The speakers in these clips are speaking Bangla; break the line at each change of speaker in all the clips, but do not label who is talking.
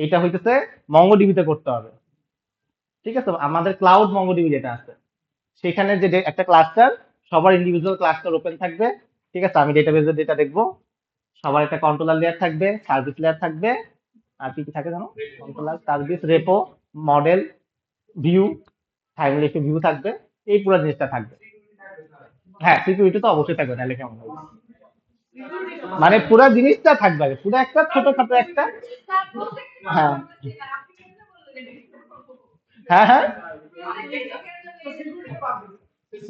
এটা হইতেছে মঙ্গোডিবিতে করতে হবে। ঠিক আছে, আমাদের ক্লাউড মঙ্গোডিবি যেটা আছে সেখানে যে একটা ক্লাস্টার, সবার ইন্ডিভিজুয়াল ক্লাস্টার ওপেন থাকবে। ঠিক আছে, আমি ডেটাবেজের ডেটা দেখবো, সবার একটা কন্ট্রোলার লেয়ার থাকবে, সার্ভিস লেয়ার থাকবে, আর কি কি থাকে জানো, controller, service, repo, model, view, finally একটা ভিউ থাকবে। এই পুরো জিনিসটা থাকবে। হ্যাঁ, সিকিউরিটি তো অবশ্যই থাকবে, নাহলে কেমন হবে? মানে পুরো জিনিসটা থাকবে আগে, পুরো একটা ছোটখাটো একটা। হ্যাঁ, হ্যাঁ, হ্যাঁ।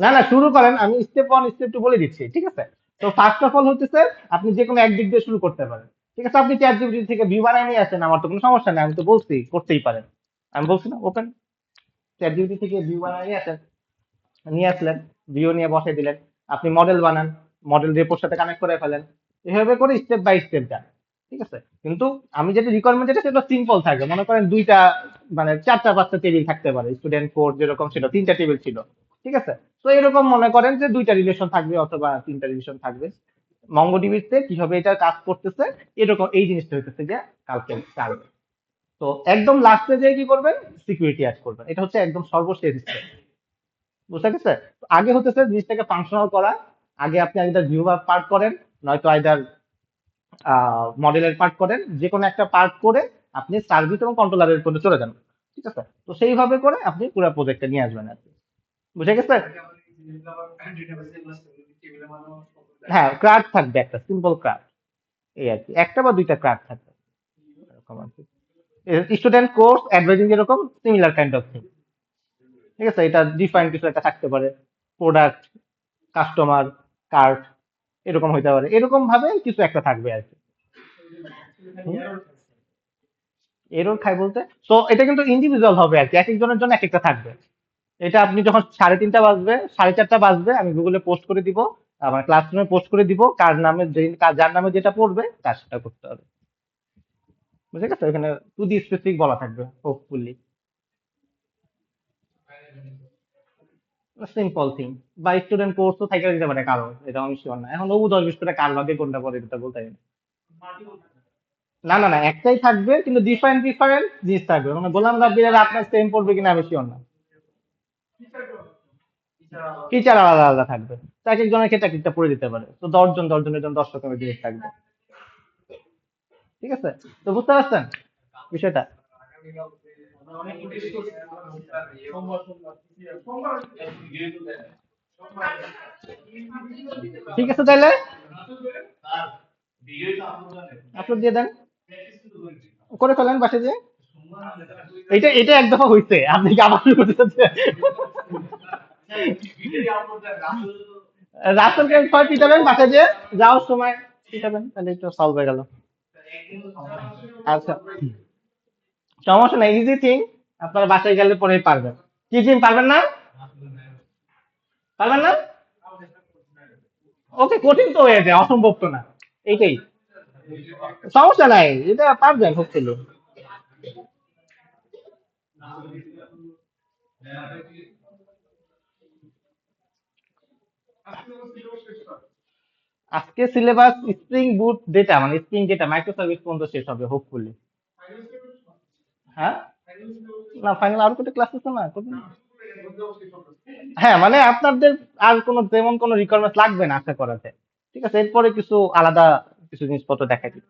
না না, শুরু করেন, আমি স্টেপ ওয়ান স্টেপ টু বলে দিচ্ছি, ঠিক আছে? তো ফার্স্ট অফ অল হচ্ছে আপনি যে কোনো একদিক দিয়ে শুরু করতে পারেন। ঠিক আছে, আপনি চ্যাট জিপিটি থেকে ভিউ বানায় নিয়ে আসেন, আমার তো কোনো সমস্যা নেই, আমি তো বলছি করতেই পারেন। আমি বলছি না, ওপেন চ্যাট জিপিটি থেকে ভিউ বানায় নিয়ে আসেন, নিয়ে আসলেন, ভিউ নিয়ে বসে দিলেন। আপনি মডেল বানান, মডেল রেপোর সাথে কানেক্ট করে ফেলেন। এভাবে করে স্টেপ বাই স্টেপ যান। ঠিক আছে, কিন্তু আমি যেটা রিকোয়ারমেন্ট যেটা সেটা সিম্পল থাকবে, মনে করেন দুইটা, মানে চারটা পাঁচটা টেবিল থাকতে পারে, স্টুডেন্ট কোড যেরকম ছিল তিনটা টেবিল ছিল। ঠিক আছে, তো এরকম মনে করেন যে দুইটা রিলেশন থাকবে অথবা তিনটা রিলেশন থাকবে। মঙ্গোডিবিতে কিভাবে এটা কাজ করতেছে, এরকম এই জিনিসটা হইতেছে যে কালকে কাজ। তো একদম লাস্টে যে কি করবেন, সিকিউরিটি অ্যাড করবেন, এটা হচ্ছে একদম সর্বশেষ স্টেপ। বুঝতে গেছে? তো আগে হতেছে জিনিসটাকে ফাংশনাল করা। আগে আপনি আইদার ভিউ পার্ট করেন, নয়তো আইদার মডেলের পার্ট করেন, যে কোনো একটা পার্ট করে আপনি সার্ভিস এবং কন্ট্রোলারের উপরে চলে যান। ঠিক আছে, তো সেইভাবে করে আপনি পুরো প্রজেক্টটা নিয়ে আসবেন আর কি। বুঝে গেছে? হ্যাঁ, ক্রাফট থাকবে, একটা সিম্পল ক্রাফট, এই আর কি, একটা বা দুইটা ক্রাফট থাকবে, এরকম আর কি। স্টুডেন্ট কোর্স অ্যাডভাইজিং এরকম সিমিলার কাইন্ড অফ থিং। ঠিক আছে, এটা ডিফাইন কিছু একটা থাকতে পারে, প্রোডাক্ট, কাস্টমার, কার্ট, এরকম হইতে পারে, এরকম ভাবে কিছু একটা থাকবে আর কি। এরর খাই বলতে, তো এটা কিন্তু ইন্ডিভিজুয়াল হবে আর কি, এক একজনের জন্য এক একটা থাকবে। এটা আপনি যখন 3:30 বাজবে, 4:30 বাজবে, আমি গুগলে পোস্ট করে দিব, আমার ক্লাসরুমে পোস্ট করে দিব, কার নামে যার নামে যেটা পড়বে তার সেটা করতে হবে। বুঝে গেছে? এখানে টু দি স্পেসিফিক বলা থাকবে হোপফুলি। সিম্পল থিং, বা স্টুডেন্ট কোর্সও থাইকা দিতে পারে কারো, এটা আমি শিওর না, এখন ও 10-20 করে কার ভাগে কোনটা পড়ে এটা বলতে পারি না। না না না, একটাই থাকবে কিন্তু ডিফারেন্ট ডিফারেন্ট জিনিস থাকবে, মানে গোলাম রাব্বির আর আপনার সেম পড়বে কিনা আমি শিওর না। টিচার আলাদা আলাদা থাকবে, তো এক একজনের ক্ষেত্রে এক একটা পড়ে দিতে পারে, তো 10 জন 10 জনের জন্য 10 রকমের জিনিস থাকবে। ঠিক আছে, তো বুঝতে পারছেন বিষয়টা? ঠিক আছে তাহলে আপলোড দিয়ে দেন, করে ফেলেন বাসে যে। এটা এটা এক দফা হইছে, আপনি কি আবার শুরু করতে চাচ্ছেন? রাসেলকে ছয় পিটাবেন বাসায় যে, যাওয়ার সময় পিটাবেন, তাহলে একটু সলভ হয়ে গেল। আচ্ছা, সমস্যা নাই, ইজি থিং, আপনারা বাসায় গেলে পরে পারবেন। কি থিং পারবেন না? পারবেন না? ওকে, কঠিন তো হয়ে যায়, অসম্ভব তো না, এইটাই। সমস্যা নাই, এটা পারবেন হোপফুলি। আজকে সিলেবাস স্প্রিং বুট ডেটা, মানে স্প্রিং ডেটা মাইক্রো সার্ভিস পর্যন্ত শেষ হবে হোপফুলি। হ্যাঁ, না ফাইনাল আরো কত ক্লাস আছে না হ্যাঁ, মানে আপনাদের আর কোনো তেমন কোনো রিকোয়ারমেন্ট লাগবে না আশা করাতে। ঠিক আছে, এরপরে কিছু আলাদা কিছু জিনিসপত্র দেখাই দিব।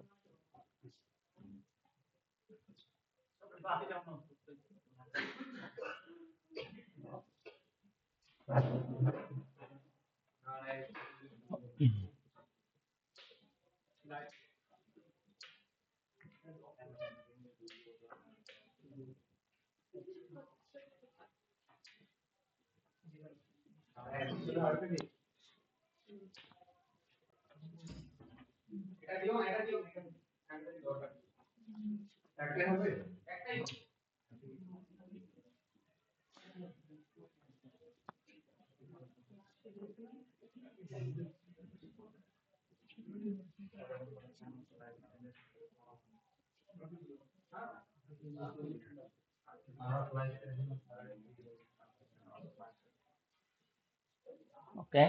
ওকে,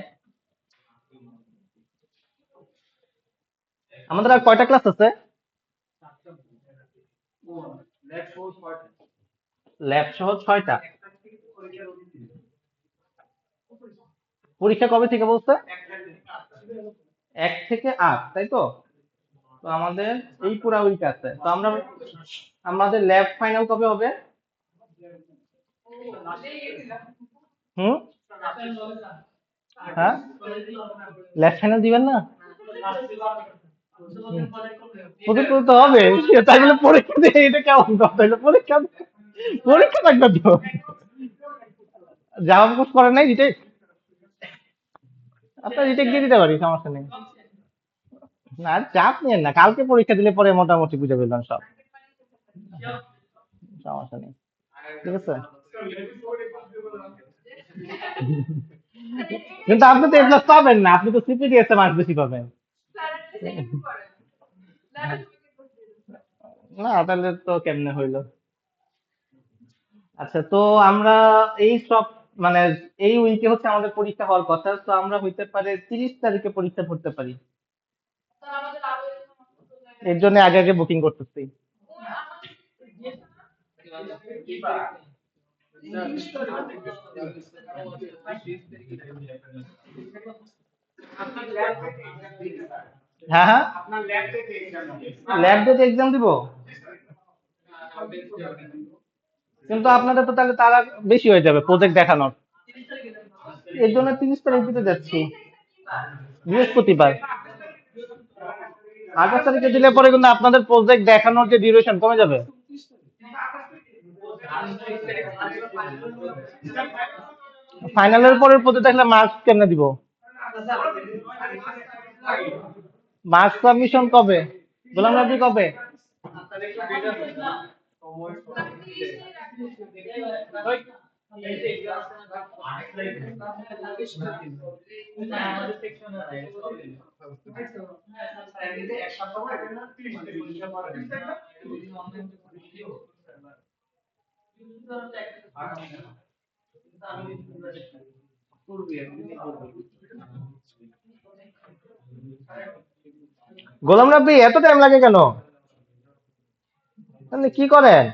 আমাদের আর কয়টা ক্লাস আছে? ল্যাব সহ 6টা। পরীক্ষা কবে থেকে বলছে? 1 থেকে 8, তাই তো? তো আমাদের এই পুরা উইক আছে, তো আমাদের ল্যাব ফাইনাল কবে হবে? হুম। হ্যাঁ, ল্যাব ফাইনাল দিবেন না? প্রজেক্ট করতে হবে, তাই বলে পরীক্ষা দিয়ে এটা কেমন কথা হলো? পরীক্ষা পরীক্ষা থাকবে তো। জাভা কোর্স করেন নাই রিটেক? আপনার রিটেক দিয়ে দিতে পারি, সমস্যা নেই। না আর চাপ নিয়েন না, কালকে পরীক্ষা দিলে পরে মোটামুটি বুঝে ফেলবেন সব, সমস্যা নেই। ঠিক আছে, কিন্তু আপনি তো এ প্লাস পাবেন না, আপনি তো সিপিডিএস এ মার্কস বেশি পাবেন। না তাহলে তো কেমনে হইলো? আচ্ছা, তো আমরা এই সব মানে এই উইকে হচ্ছে আমাদের পরীক্ষা হওয়ার কথা, তো আমরা হইতে পারে 30 তারিখে পরীক্ষা ধরতে পারি। এর জন্য আগে আগে বুকিং করতেছি। হ্যাঁ হ্যাঁ, ল্যাব ডেট এক্সাম দিব, কিন্তু আপনাদের তো তাহলে তারা বেশি হয়ে যাবে প্রজেক্ট দেখানোর। এর জন্য 30 তারিখ দিতে যাচ্ছি, বৃহস্পতিবার। 28 তারিখে দিলে পরে কিন্তু আপনাদের প্রজেক্ট দেখানোর যে ডিউরেশন কমে যাবে। ফাইনালের পরের প্রজেক্ট দেখলে মার্কস কেমনে দিব? মার্কস সাবমিশন কবে? গোলাম রাব্বি কবে? গোলাম রাব্বি এত টাইম লাগে কেন? আপনি কি করেন?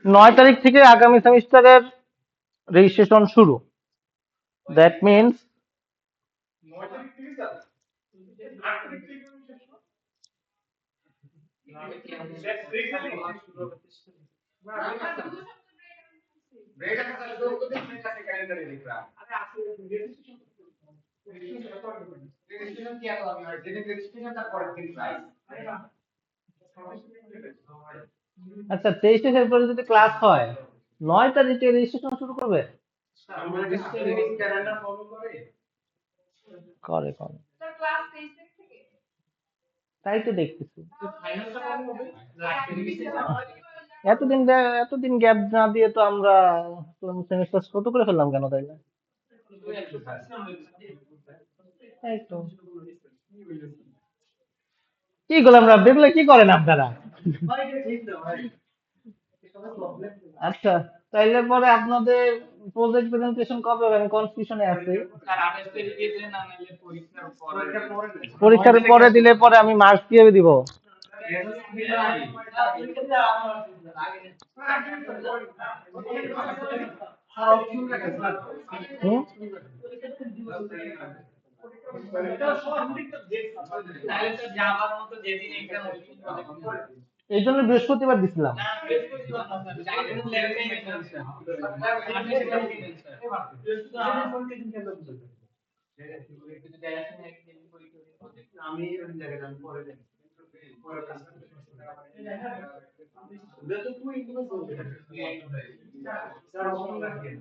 নয় তারিখ থেকে আগামী সেমিস্টারের রেজিস্ট্রেশন শুরু, দ্যাট মিনস আচ্ছা 23 ফেব্রুয়ারি যদি ক্লাস হয়, 9 তারিখে রেজিস্ট্রেশন শুরু করবে। করে করে, তাই তো দেখতেছি। এতদিন গ্যাপ না দিয়ে তো আমরা সেমিস্টার ছোট করে ফেললাম কেন তাইলে? তাই তো। কি গোলাম রাব্বি, এগুলো কি করেন আপনারা? আচ্ছা, তাইলে পরে আপনাদের প্রজেক্ট প্রেজেন্টেশন কবে হবে? আমি কনফিউশনে আছি। পরীক্ষার পরে দিলে পরে আমি মার্কস কিভাবে দিব? হুম?
তাহলে তো যাবার মতো যেদিন এক্সাম ওই দিন
এই জন্য বৃহস্পতিবার দিছিলাম।
না বৃহস্পতিবার না স্যার গাইডেন্স লেভেলে মেনশন স্যার 28 তারিখে মেনশন কিন্তু দেখাশোনা একদিন পরীক্ষা দিতে হবে। আমি ওই জায়গায় আমি পরে দেখি পরে যেহেতু তুই এগুলো বলবি স্যার অপশন রাখেন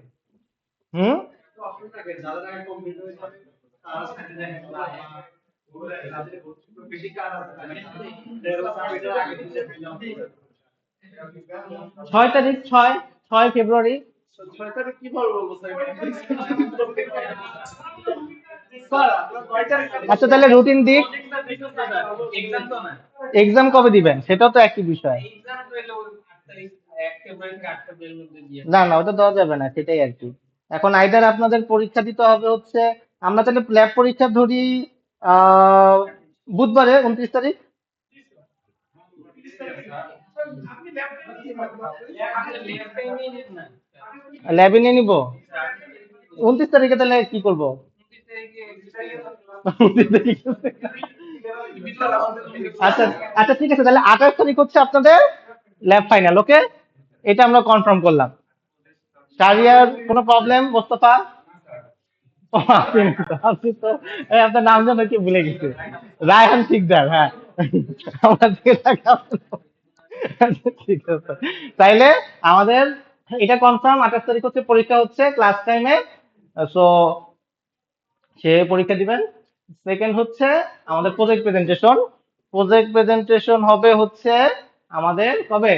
হুম।
অপশন রাখেন যাদের আগে কমপ্লিট হয়ে যাবে তারা সাথে দেখেন বেশি কাজ আছে
6 তারিখ, 6 ফেব্রুয়ারি।
6 তারিখ কি বলবো স্যার স্যার আপনার 9 তারিখ
আচ্ছা তাহলে রুটিন দিক।
এক্সাম তো না
এক্সাম কবে দিবেন সেটাও তো একই বিষয়।
এক্সাম তো হলো 8 তারিখ 1 ফেব্রুয়ারি থেকে 8 ফেব্রুয়ারির মধ্যে দিয়ে
না না, ওটা দেওয়া যাবে না, সেটাই আর কি। এখন আইদার আপনাদের পরীক্ষা দিতে হবে হচ্ছে, আমরা তাহলে ল্যাব পরীক্ষা ধরি আহ বুধবারে 29 তারিখ।
আপনি লেট টাইমে নেন না
ল্যাবে নিয়ে নিবো 29 তারিখে, তাহলে কি করবো?
29 তারিখে
29 তারিখে। আচ্ছা আচ্ছা, ঠিক আছে, তাহলে 28 তারিখ হচ্ছে আপনাদের ল্যাব ফাইনাল। ওকে, এটা আমরা কনফার্ম করলাম। শাহরিয়ার কোনো প্রবলেম? মোস্তফা? ও, আপনি তো এই আপনার নাম যেন কি ভুলে গেছি। রায়হান শিকদার, হ্যাঁ। আমার দিকে তাকাও। আচ্ছা, ঠিক আছে, তাইলে আমাদের এটা কনফার্ম। 28 তারিখ হচ্ছে পরীক্ষা, হচ্ছে ক্লাস টাইমে। সো সে পরীক্ষা দিবেন। সেকেন্ড হচ্ছে আমাদের প্রজেক্ট প্রেজেন্টেশন। প্রজেক্ট প্রেজেন্টেশন হবে হচ্ছে আমাদের কবে?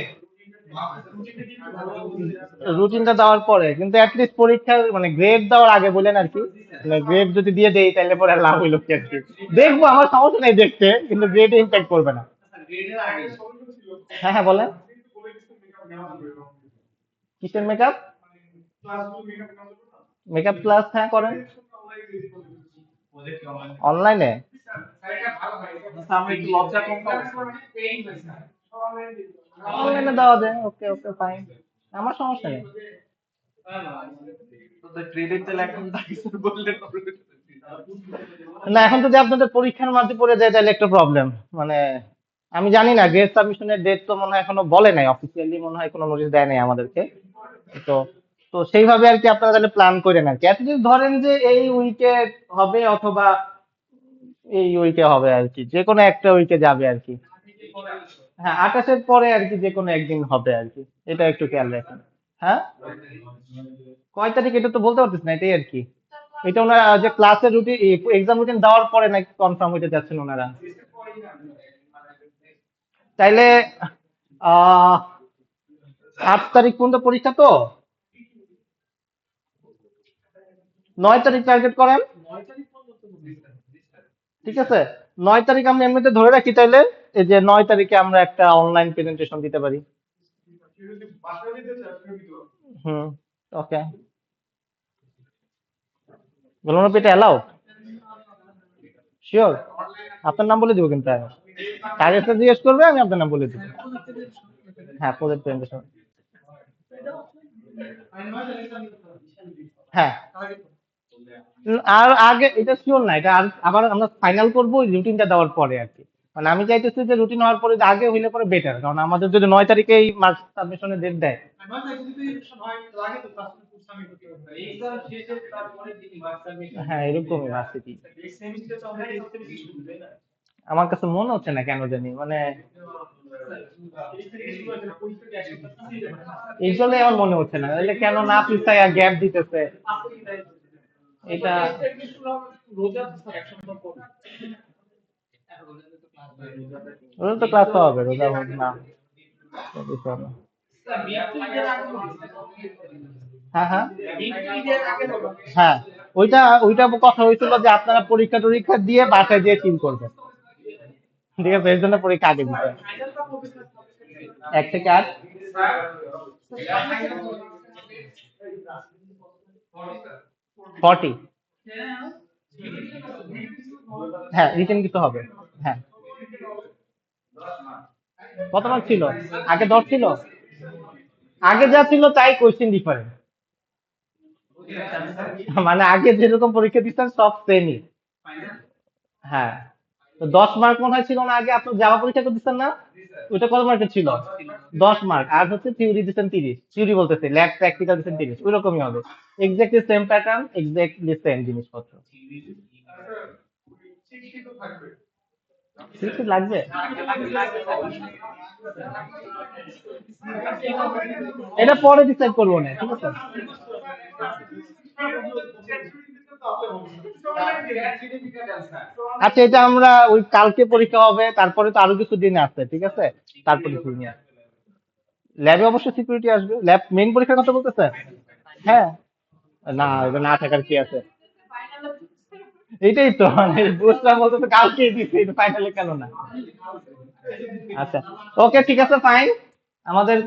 রুটিনটা দেওয়ার পরে, কিন্তু অ্যাটলিস্ট পরীক্ষার মানে গ্রেড দেওয়ার আগে বলেন আর কি। মানে গ্রেড যদি দিয়ে দেই তাহলে পরে আর লাভ হইলো কি আর কি। দেখবো, আমার সমস্যা নেই দেখতে, কিন্তু গ্রেডে ইম্প্যাক্ট করবে না। হ্যাঁ হ্যাঁ, বলেন। কিসের মেকআপ? মেকআপ ক্লাস, হ্যাঁ করেন। অনলাইনে?
আমরা একটু লজ্জা কম পাবো
অনলাইনে দেওয়া যায়, ওকে ওকে ফাইন, আমার সমস্যা নেই।
তো ক্রেডিট তাহলে এখন তাকে বললে
না, এখন যদি আপনাদের পরীক্ষার মাঝে পড়ে যায় তাহলে একটা প্রবলেম। মানে আমি জানি না, গ্রেড সাবমিশনের ডেট তো মনে হয় এখনো বলে নাই অফিসিয়ালি, মনে হয় কোনো নোটিশ দেয় নাই আমাদেরকে। তো তো সেইভাবে আর কি আপনারা তাহলে প্ল্যান করেন আর কি। অ্যাটলিস্ট ধরেন যে এই উইকে হবে, অথবা এই উইকে হবে আর কি, যে কোনো একটা উইকে যাবে আর কি। হ্যাঁ, 28-এর পরে আর কি, যে কোনো একদিন হবে আর কি। এটা একটু খেয়াল রাখেন। হ্যাঁ, কয় তারিখ এটা তো বলতে পারতেছি না, এটাই আর কি। এটা ওনারা যে ক্লাসের রুটিন, এক্সাম রুটিন দেওয়ার পরে নাকি কনফার্ম হইতে যাচ্ছেন ওনারা। তাইলে 8 তারিখ পর্যন্ত পরীক্ষা তো, 9 তারিখ টার্গেট করেন। ঠিক আছে, 9 তারিখ আমরা এমনিতে ধরে রাখি তাইলে, এই যে 9 তারিখে আমরা একটা অনলাইন প্রেজেন্টেশন দিতে পারি। হুম, ওকে। বলুন, এটা অ্যালাউ? শিওর? আপনার নাম বলে দিব কিন্তু আমি। টার্গেটটা জিজ্ঞেস করবে, আমি আপনার নাম বলে দিব। হ্যাঁ, প্রজেক্ট প্রেজেন্টেশন। হ্যাঁ। আর আগে এটা শিওর না, এটা আবার আমরা ফাইনাল করবো ওই রুটিনটা দেওয়ার পরে আর কি। মানে আমি চাইতেছি যে রুটিন হওয়ার পরে যে আগে হইলে পরে বেটার, কারণ আমাদের যদি 9 তারিখে এই মার্ক সাবমিশনের ডেট দেয়।
এক্সাম শেষে তারপরে দিন মাস্টার
হ্যাঁ, এরকমই ভার্সিটি। আমার কাছে মনে হচ্ছে না কেন জানি, মানে এই জন্যই আমার মনে হচ্ছে না, নাহলে কেন না পিছায়া গ্যাপ দিতেছে এটা। রোজা তো ক্লাস হবে, রোজা হোক না হোক না। হ্যাঁ হ্যাঁ হ্যাঁ, ওইটা ওইটা কথা হয়েছিল যে আপনারা পরীক্ষা টরীক্ষা দিয়ে বাসায় যেয়ে চিল করবেন। ঠিক আছে, এর জন্য পরীক্ষা আগে দিতে হয়। 1 থেকে 8। 40। হ্যাঁ, রিটেন কিছু হবে। হ্যাঁ, কত মার্ক ছিল? আগে 10 ছিল। আগে যা ছিল তাই, কোশ্চেন ডিফারেন্ট। মানে আগে যেরকম পরীক্ষা দিচ্ছেন সব সেমই। হ্যাঁ, তো 10 মার্ক মনে হয় ছিল না আগে, আপনার জাভা পরীক্ষা করতেছেন না? ওইটা কত মার্কের ছিল? 10 মার্ক। আর হচ্ছে থিওরি দিচ্ছেন 30, থিওরি বলতেছে, ল্যাব প্র্যাকটিক্যাল দিচ্ছেন 30, ওই রকমই হবে। Exactly same pattern, exactly same জিনিসপত্র। কিছু লাগবে? এটা পরে ডিসাইড করবো না, ঠিক আছে? আচ্ছা, এটা আমরা ওই কালকে পরীক্ষা হবে, তারপরে তো আরো কিছু দিন আছে, ঠিক আছে? তারপরে ল্যাবে অবশ্য সিকিউরিটি আসবে। ল্যাব মেইন পরীক্ষার কথা বলতেছে? হ্যাঁ। না, এটা না থাকার কি আছে? এটাই তো মানে বুঝলাম, বলতে তো কালকেই দিচ্ছি, এটা ফাইনালে কেন না? আচ্ছা, ওকে, ঠিক আছে, ফাইন। আমাদের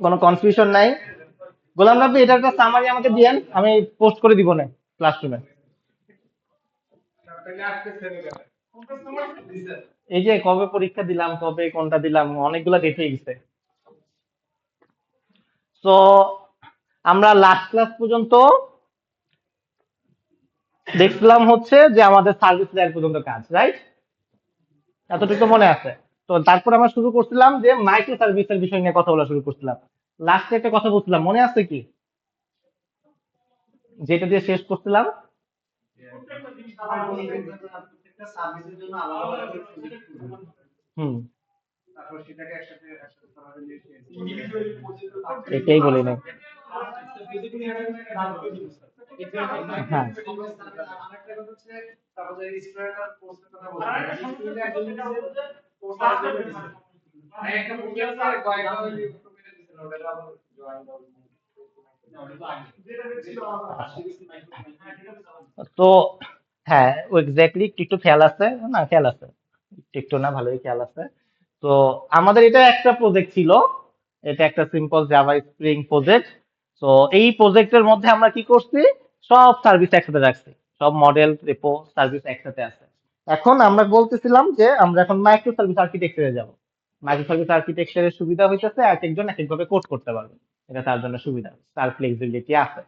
কোনো কনফিউশন নাই। গোলাম রাব্বি, এটা একটা সামারি আমাকে দিয়েন, আমি পোস্ট করে দিব না ক্লাসরুমে। এই যে কবে পরীক্ষা দিলাম, কবে কোনটা দিলাম, অনেকগুলা ডেট হয়ে গেছে। তো আমরা লাস্ট ক্লাস পর্যন্ত দেখলাম হচ্ছে যে আমাদের সার্ভিস লেয়ার পর্যন্ত কাজ, রাইট? এতটুকু তো মনে আছে। তো তারপর আমরা শুরু করছিলাম যে মাইক্রো সার্ভিসের বিষয় নিয়ে কথা বলা শুরু করছিলাম। লাস্টে একটা কথা বলছিলাম, মনে আছে কি? যেটা দিয়ে শেষ করছিলাম। হুম। এটাই বলি নাই। হ্যাঁ। তো হ্যাঁ, ও এক্স্যাক্টলি একটু একটু খেয়াল আছে। না, খেয়াল আছে, একটু একটু না, ভালোই খেয়াল আছে। তো আমাদের এটা একটা প্রজেক্ট ছিল, এটা একটা সিম্পল জাভা স্প্রিং প্রজেক্ট। তো এই প্রজেক্টের মধ্যে আমরা কি করছি, সব সার্ভিস একসাথে রাখছি, সব মডেল রেপো সার্ভিস একসাথে আছে। এখন আমরা বলতেছিলাম যে আমরা এখন মাইক্রো সার্ভিস আর্কিটেকচারে যাব। মাইক্রো সার্ভিস আর্কিটেকচারের সুবিধা হইতেছে এক একজন এক একভাবে কোড করতে পারবে, এটা তার জন্য সুবিধা, তার ফ্লেক্সিবিলিটি আছে।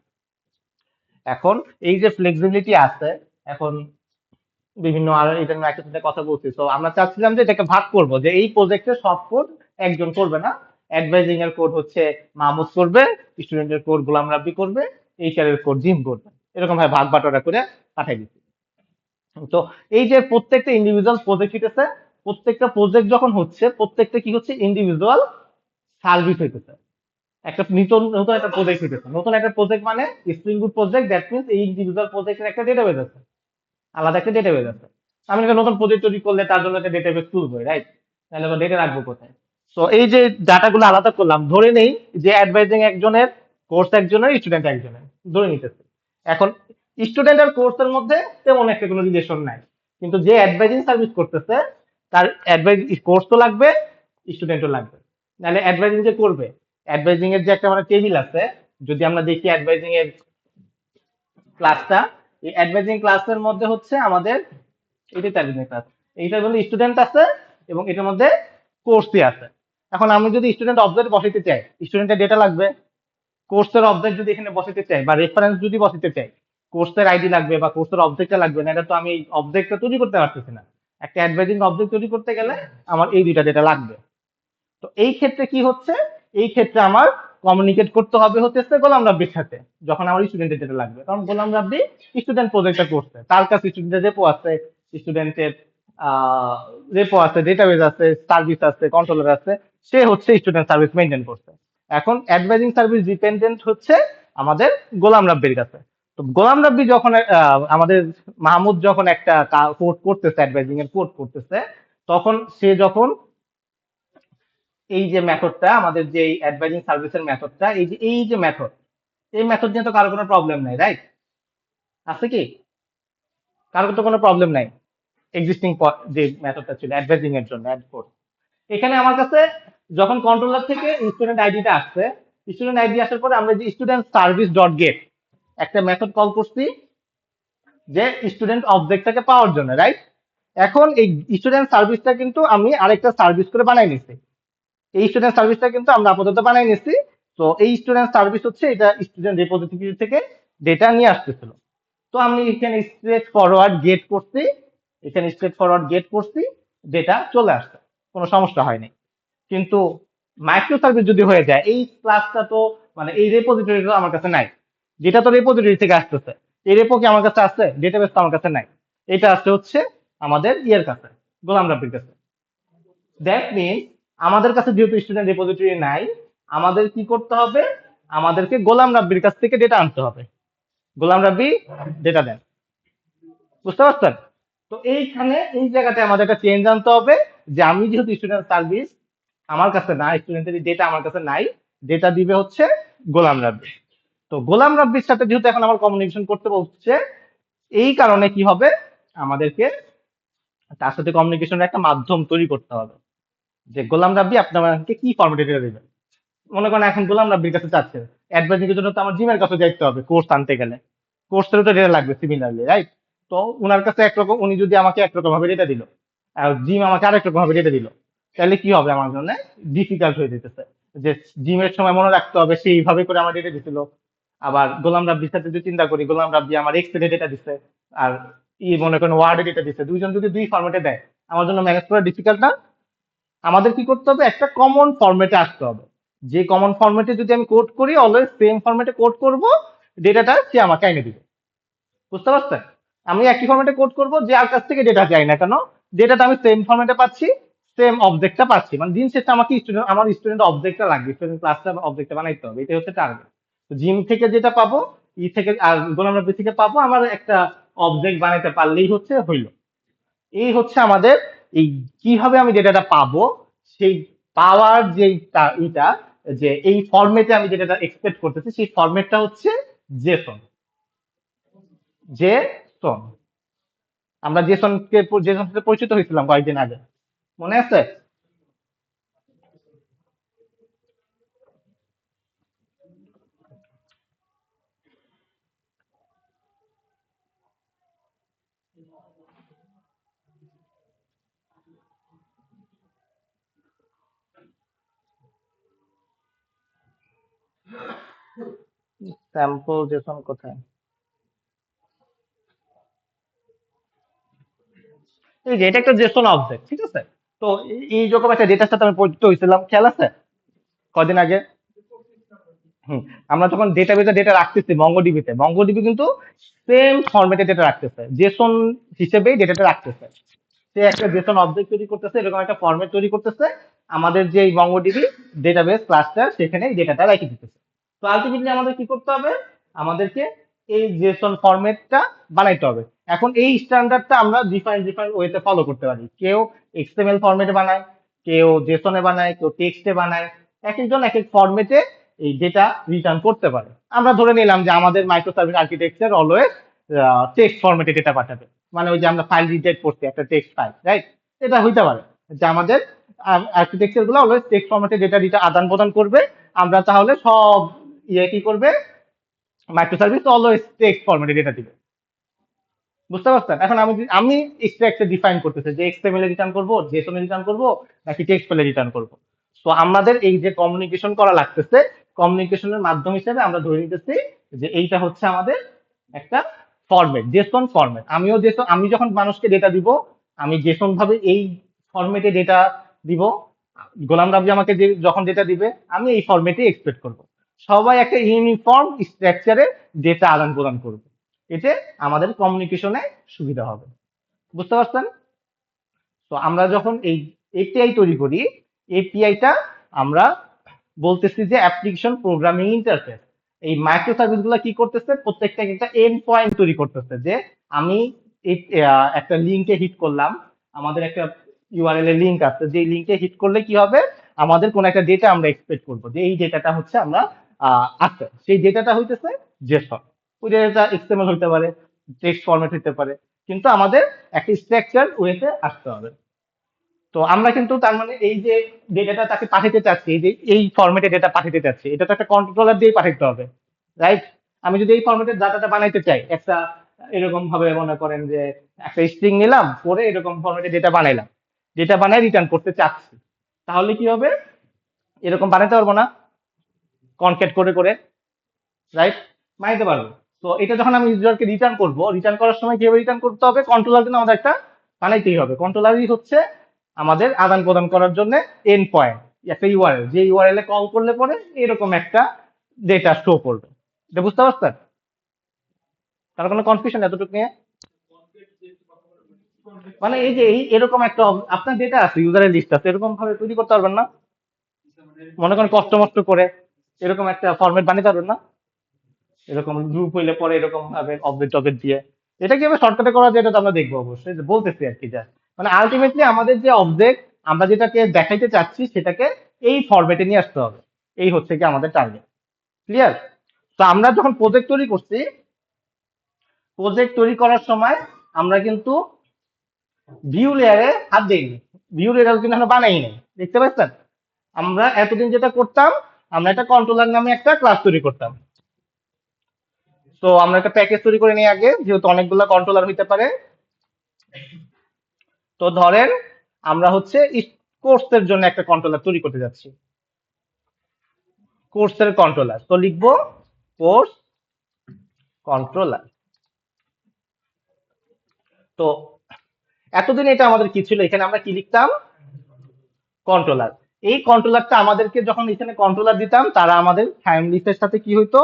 এখন এই যে ফ্লেক্সিবিলিটি আছে, এখন বিভিন্ন আর এটা নিয়ে একসাথে সাথে কথা বলছি, তো আমরা চাচ্ছিলাম যে এটাকে ভাগ করব, যে এই প্রজেক্টের সব কোড একজন করবে না। অ্যাডভাইজিং এর কোড হচ্ছে মাহমুদ করবে, স্টুডেন্টের কোড গোলাম রাব্বি করবে, এইচআর এর কোড জিম করবে, এরকম ভাবে ভাগ বাটোয়ারা করে পাঠাই দিচ্ছি। তো এই যে প্রত্যেকটা ইন্ডিভিজুয়াল প্রজেক্ট হইতেছে, প্রত্যেকটা প্রজেক্ট যখন হচ্ছে, প্রত্যেকটা কি হচ্ছে, ইন্ডিভিজুয়াল সার্ভিস হইতেছে। একটা নতুন নতুন একটা প্রজেক্ট হইতেছে, নতুন একটা প্রজেক্ট মানে spring boot project, that means এই ইন্ডিভিজুয়াল প্রজেক্টের একটা ডেটাবেস আছে, আলাদা একটা ডেটাবেস আছে। আমি একটা নতুন প্রজেক্ট তৈরি করলে তার জন্য একটা ডেটাবেস তুলবো, রাইট? তাহলে ডেটা রাখবো কোথায়? তো এই যে ডাটাগুলো আলাদা করলাম, ধরে নেই যে অ্যাডভাইজিং একজনের, কোর্স একজনের, স্টুডেন্ট একজনের, ধরে নিতেছে। এখন স্টুডেন্ট আর কোর্সের মধ্যে তেমন একটা কোনো রিলেশন নাই, কিন্তু যে অ্যাডভাইজিং সার্ভিস করতেছে তার অ্যাডভাইজ কোর্স তো লাগবে, স্টুডেন্টও লাগবে। নাহলে অ্যাডভাইজিং যে করবে, অ্যাডভাইজিং এর যে একটা মানে টেবিল আছে, যদি আমরা দেখি অ্যাডভাইজিং এর ক্লাসটা, এই অ্যাডভাইজিং ক্লাসের মধ্যে হচ্ছে আমাদের এটাই অ্যাডভাইজিং ক্লাস, এইটার মধ্যে স্টুডেন্ট আছে এবং এটার মধ্যে কোর্সই আছে। এখন আমি যদি স্টুডেন্ট অবজেক্ট বসাইতে চাই, স্টুডেন্টের ডেটা লাগবে। কোর্সের অবজেক্ট যদি এখানে বসাইতে চাই বা রেফারেন্স যদি বসাইতে চাই, কোর্সের আইডি লাগবে বা কোর্সের অবজেক্টটা লাগবে, না এটা তো আমি অবজেক্টটা তৈরি করতে পারতেছি না। একটা অ্যাডভাইজিং অবজেক্ট তৈরি করতে গেলে আমার এই দুইটা ডেটা লাগবে। তো এই ক্ষেত্রে কি হচ্ছে, এই ক্ষেত্রে আমার কমিউনিকেট করতে হবে হচ্ছে গোলাম রাব্বির সাথে, যখন আমার স্টুডেন্টের যেটা লাগবে, কারণ গোলাম রাব্বি স্টুডেন্ট প্রজেক্টটা করছে, তার কাছে স্টুডেন্টের রেপো আছে, স্টুডেন্টের রেপো আছে, ডেটাবেস আছে, সার্ভিস আছে, কন্ট্রোলার আছে, সে হচ্ছে স্টুডেন্ট সার্ভিস মেনটেন করছে। এখন অ্যাডভাইজিং সার্ভিস ডিপেন্ডেন্ট হচ্ছে আমাদের গোলাম রাব্বির কাছে। তো গোলাম রাব্বি যখন আমাদের মাহমুদ যখন একটা কোড করতেছে, অ্যাডভাইজিং এর কোড করতেছে, তখন সে যখন এই যে মেথডটা, আমাদের যে অ্যাডভাইজিং সার্ভিসের মেথডটা, এই যে মেথড, এই মেথড নিয়ে তো কারো কোনো প্রবলেম নাই, রাইট? আছে কি? কারো তো কোনো প্রবলেম নাই এক্সিস্টিং যে মেথডটা ছিল অ্যাডভাইজিং এর জন্য অ্যাড কোড। এখানে আমার কাছে যখন কন্ট্রোলার থেকে স্টুডেন্ট আইডিটা আসছে, স্টুডেন্ট আইডি আসার পরে আমরা যে স্টুডেন্ট সার্ভিস ডট গেট একটা মেথড কল করছি, যে স্টুডেন্ট অবজেক্টটাকে পাওয়ার জন্য, রাইট? এখন এই স্টুডেন্ট সার্ভিসটা কিন্তু আমি আরেকটা সার্ভিস করে বানাই নিছি, এই স্টুডেন্ট সার্ভিসটা কিন্তু আমরা আপাতত বানাই নিচ্ছি। তো এই স্টুডেন্ট সার্ভিস হচ্ছে এটা স্টুডেন্ট রিপোজিটরি থেকে ডেটা নিয়ে আসতেছিল। তো আমি এখানে স্ট্রেট ফরওয়ার্ড গেট করছি, এখানে স্ট্রেট ফরওয়ার্ড গেট করছি, যেটা চলে আসছে, কোনো সমস্যা হয়নি। কিন্তু মাইক্রো সার্ভিস যদি হয়ে যায়, এই ক্লাসটা তো মানে এই রেপোজিটরিটা আমার কাছে নাই, যেটা তো রেপোজিটরি থেকে আসতেছে, এই রেপো কি আমার কাছে আছে? ডেটাবেস তো আমার কাছে নাই। এটা আছে হচ্ছে আমাদের ইয়ের কাছে, গোলাম রাব্বির কাছে। দ্যাট মিনস আমাদের কাছে যেহেতু স্টুডেন্ট রেপোজিটরি নাই, আমাদের কি করতে হবে? আমাদেরকে গোলাম রাব্বির কাছ থেকে ডেটা আনতে হবে। গোলাম রাব্বি ডেটা দেন, বুঝতে পারছেন? তো এইখানে এই জায়গাটায় আমাদের একটা চেঞ্জ আনতে হবে, যে আমি যেহেতু স্টুডেন্ট সার্ভিস আমার কাছে না, স্টুডেন্টের ডেটা আমার কাছে নাই, ডেটা দিবে হচ্ছে গোলাম রাব্বি। তো গোলাম রাব্বির সাথে যেহেতু এখন আমার কমিউনিকেশন করতে বলছে, এই কারণে কি হবে, আমাদেরকে তার সাথে কমিউনিকেশনের একটা মাধ্যম তৈরি করতে হবে, যে গোলাম রাব্বি আপনি আমাকে কি ফরম্যাটে ডেটা দেবেন। মনে করেন এখন গোলাম রাব্বির কাছে চাচ্ছে, অ্যাডভাইজিং এর জন্য তো আমার জিমের কাছে যাইতে হবে কোর্স আনতে গেলে, কোর্সেরও তো ডেটা লাগবে সিমিলারলি, রাইট? তো উনার কাছে একরকম, উনি যদি আমাকে একরকম ভাবে ডেটা দিল, আর জিম আমাকে আরেক রকম ভাবে ডেটা দিল, তাহলে কি হবে আমার জন্য? ডিফিকাল্ট হয়ে যেতেছে, যে জিমের সময় মনে রাখতে হবে সেইভাবে করে আমার ডেটা দিছিল, আবার গোলাম রাব্বির সাথে যদি চিন্তা করি, গোলাম রাব্বি আমার এক্সেলে ডেটা দিছে, আর মনে করেন ওয়ার্ডে ডেটা দিছে, দুইজন যদি দুই ফরম্যাটে দেয়, আমার জন্য ম্যানেজ করা ডিফিকাল্ট না? আমাদের কি করতে হবে? একটা কমন ফরম্যাটে আসতে হবে, যে কমন ফরম্যাটে যদি আমি কোড করি, অলওয়েজ সেম ফরম্যাটে কোড করব, ডেটাটা সে আমাকে এনে দিবে। বুঝতে পারছেন? আমি একই ফরম্যাটে কোড করব, যে আর কাছ থেকে ডেটা চাই না কেন, ডেটাটা আমি সেম ফরম্যাটে পাচ্ছি, সেম অবজেক্টটা পাচ্ছি, মানে দিন শেষে আমাকে স্টুডেন্ট, আমার স্টুডেন্ট অবজেক্টটা লাগবে, স্টুডেন্ট ক্লাসটা অবজেক্টটা বানাইতে হবে, এটা হচ্ছে টার্গেট। তো জিম থেকে যেটা পাবো, থেকে আর গোলাম রাব্বি থেকে পাবো, আমার একটা অবজেক্ট বানাইতে পারলেই হচ্ছে হইলো। এই হচ্ছে আমাদের এই কিভাবে আমি ডেটাটা পাবো, সেই পাওয়ার যে ইটা, যে এই ফরম্যাটে আমি যেটা এক্সপেক্ট করতেছি, সেই ফরম্যাটটা হচ্ছে জেসন। জেসন, আমরা জেসন সাথে পরিচিত হয়েছিলাম কয়েকদিন আগে, মনে আছে? স্যাম্পল জেসন কোথায়? এই যে এটা একটা জেসন অবজেক্ট, ঠিক আছে? তো এই রকম একটা ডেটার সাথে আমি পরিচিত হয়েছিলাম, খেয়াল আছে কদিন আগে। হুম, আমরা যখন ডেটাবেসে ডেটা রাখতেছি মঙ্গোডিবিতে, মঙ্গোডিবি কিন্তু সেম ফরম্যাটে ডেটা রাখতেছে, জেসন হিসেবেই ডেটাটা রাখতেছে। সে একটা জেসন অবজেক্ট তৈরি করতেছে, এরকম একটা ফরম্যাট তৈরি করতেছে, আমাদের যে মঙ্গোডিবি ডেটাবেস ক্লাসটা সেখানে এই ডেটাটা রেখে দিতেছে। তো আলটিমেটলি আমাদের কি করতে হবে? আমাদেরকে এই জেসন ফরম্যাটটা বানাইতে হবে। এখন এই স্ট্যান্ডার্ডটা আমরা ডিফারেন্ট ডিফারেন্ট ওয়েতে ফলো করতে পারি, কেউ এক্সএমএল ফরম্যাটে বানায়, কেউ জেসনে বানায়, কেউ টেক্সটে বানায়, এক একজন এক এক ফরম্যাটে এই ডেটা রিটার্ন করতে পারে। আমরা ধরে নিলাম যে আমাদের micro service architecture always text ফরম্যাটে ডেটা পাঠাবে, মানে ওই যে আমরা ফাইল রিডাইট করছি একটা টেক্সট ফাইল, রাইট? এটা হইতে পারে যে আমাদের আর্কিটেকচার গুলো অলওয়েজ টেক্সট ফরম্যাটে ডেটা আদান প্রদান করবে। আমরা তাহলে সব কি করবে, মাইক্রো সার্ভিস অলওয়েজ টেক্সট ফরম্যাটে ডেটা দিবে। বুঝতে পারছেন? এখন আমি এক্সট্রা ডিফাইন করতেছি যে এক্সএমএল এ রিটার্ন করবো, জেসন এ রিটার্ন করবো, নাকি টেক্সট ফাইলে রিটার্ন করবো। তো আমাদের এই যে কমিউনিকেশন করা লাগতেছে, কমিউনিকেশনের মাধ্যম হিসেবে আমরা ধরে নিতেছি যে এইটা হচ্ছে আমাদের একটা ফরম্যাট, জেসন ফরম্যাট। আমি যখন মানুষকে ডেটা দিব, আমি জেসন ভাবে এই ফরম্যাটে ডেটা দিব, গোলাম রাব্বি আমাকে যে যখন ডেটা দিবে, আমি এই ফরম্যাটে এক্সপেক্ট করব। সবাই একটা ইউনিফর্ম স্ট্রাকচারে ডেটা আদান প্রদান করবে, এতে আমাদের কমিউনিকেশনে সুবিধা হবে। বুঝতে পারছেন? তো আমরা যখন এই এপিআই তৈরি করি, এপিআইটা আমরা বলতেছি যে অ্যাপ্লিকেশন প্রোগ্রামিং ইন্টারফেস। এই মাইক্রো সার্ভিস গুলো কি করতেছে, প্রত্যেকটা একটা এন্ড পয়েন্ট তৈরি করতেছে, যে আমি একটা লিঙ্কে হিট করলাম, আমাদের একটা ইউআরএল এর লিঙ্ক আছে, যে লিঙ্কে হিট করলে কি হবে, আমাদের কোন একটা ডেটা আমরা এক্সপেক্ট করবো, যে এই ডেটাটা হচ্ছে আমরা আছে, সেই ডেটাটা হইতেছে জেসন। ওই ডেটাটা এক্সএমএল হইতে পারে, টেক্সট ফরম্যাট হইতে পারে, কিন্তু আমাদের একটা স্ট্রাকচার ওয়েতে আসতে হবে। তো আমরা কিন্তু তার মানে এই যে ডেটাটা তাকে পাঠাতে চাচ্ছি, এই যে এই ফরম্যাটে ডেটা পাঠাতে চাচ্ছি, এটা তো একটা কন্ট্রোলার দিয়ে পাঠাতে হবে, রাইট? আমি যদি এই ফরম্যাটের ডাটাটা বানাইতে চাই, একটা এরকম ভাবে মনে করেন যে একটা স্ট্রিং নিলাম, পরে এরকম ফরম্যাটে ডেটা বানাইলাম, ডেটা বানাই রিটার্ন করতে চাচ্ছি, তাহলে কি হবে? এরকম বানাইতে পারবো না, কনক্যাট করে করে, রাইট? বানাইতে পারবো। তো এটা যখন আমি ইউজারকে রিটার্ন করব, রিটার্ন করার সময় কিভাবে রিটার্ন করতে হবে, কন্ট্রোলার কিন্তু আমাদের একটা বানাইতেই হবে। কন্ট্রোলারই হচ্ছে আমাদের আদান প্রদান করার জন্য এন্ড পয়েন্ট, একটা ইউআরএল, যে ইউআরএল এ কল করলে পরে এরকম একটা ডেটা শো করবে। এটা বুঝতে পারছেন? তার কোনো কনফিউশন এতটুকু নিয়ে? মানে এই যে এরকম একটা আপনার ডেটা আছে, ইউজারের লিস্ট আছে, এরকম ভাবে তৈরি করতে পারবেন না? মনে করেন কষ্ট মষ্ট করে এরকম একটা ফরম্যাট বানিয়ে পারবেন না? এরকম গ্রুপ হইলে পরে এরকম ভাবে অবজেক্ট টবজেক্ট দিয়ে এটা কিভাবে শর্টকাটে করা যায় এটা তো আমরা দেখবো অবশ্যই, যে বলতেছি আর কি। যা মানে আলটিমেটলি আমাদের যে অবজেক্ট আমরা যেটাকে দেখাইতে চাচ্ছি সেটাকে এই ফরম্যাটে নিয়ে আসতে হবে। এই হচ্ছে কি আমাদের টার্গেট। ক্লিয়ার? তো আমরা যখন প্রজেক্ট তৈরি করছি, প্রজেক্ট তৈরি করার সময় আমরা কিন্তু ভিউ লেয়ারে হাত দিইনি, ভিউ লেয়ার কিন্তু আমরা বানাই নাই। দেখতে পাচ্ছেন? আমরা এতদিন যেটা করতাম, আমরা একটা কন্ট্রোলার নামে একটা ক্লাস তৈরি করতাম। তো আমরা একটা প্যাকেজ তৈরি করে নিই আগে, যেহেতু অনেকগুলো কন্ট্রোলার হইতে পারে। তো ধরেন আমরা হচ্ছে কোর্সের জন্য একটা কন্ট্রোলার তৈরি করতে যাচ্ছি, কোর্সের কন্ট্রোলার। তো লিখবো কোর্স কন্ট্রোলার। তো এতদিন এটা আমাদের কি ছিল, এখানে আমরা কি লিখতাম, কন্ট্রোলার। এই কন্ট্রোলারটা আমাদেরকে যখন এখানে কন্ট্রোলার দিতাম, তারা আমাদের ফ্যামিলিসের সাথে কি হইতো,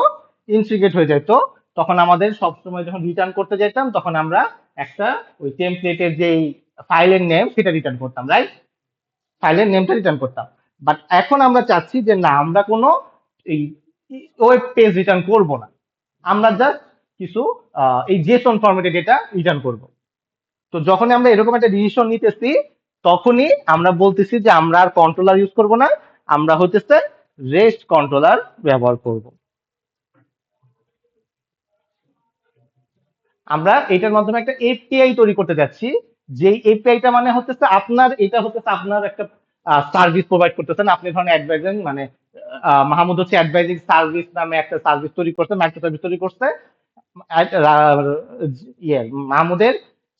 ইন্টিগ্রেট হয়ে যেত। তখন আমাদের সবসময় যখন রিটার্ন করতে যেতাম, তখন আমরা একটা ওই টেমপ্লেটের যে ফাইলের নেম সেটা রিটার্ন করতাম, রাইট? ফাইলের নেমটা রিটার্ন করতাম। বাট এখন আমরা চাচ্ছি যে না, আমরা কোনো এই ওয়েব পেজ রিটার্ন করব না, আমরা জাস্ট কিছু এই জেসন ফরম্যাটে ডেটা রিটার্ন করব। তো যখন আমরা এরকম একটা ডিসিশন নিতেছি, তখনই আমরা বলতেছি যে আমরা আর কন্ট্রোলার ইউজ করব না, আমরা হতেছে রেস্ট কন্ট্রোলার ব্যবহার করব। আমরা এটার মাধ্যমে একটা এপিআই তৈরি করতে যাচ্ছি। যে এপিআইটা মানে হচ্ছে আপনার, এটা হচ্ছে আপনার একটা সার্ভিস প্রোভাইড করতেছেন। আপনি ধরেন অ্যাডভাইজিং মানে মাহমুদ হচ্ছে অ্যাডভাইজিং সার্ভিস নামে একটা সার্ভিস তৈরি করছে, মাইক্রো সার্ভিস তৈরি করছে। ইয়ে মাহমুদের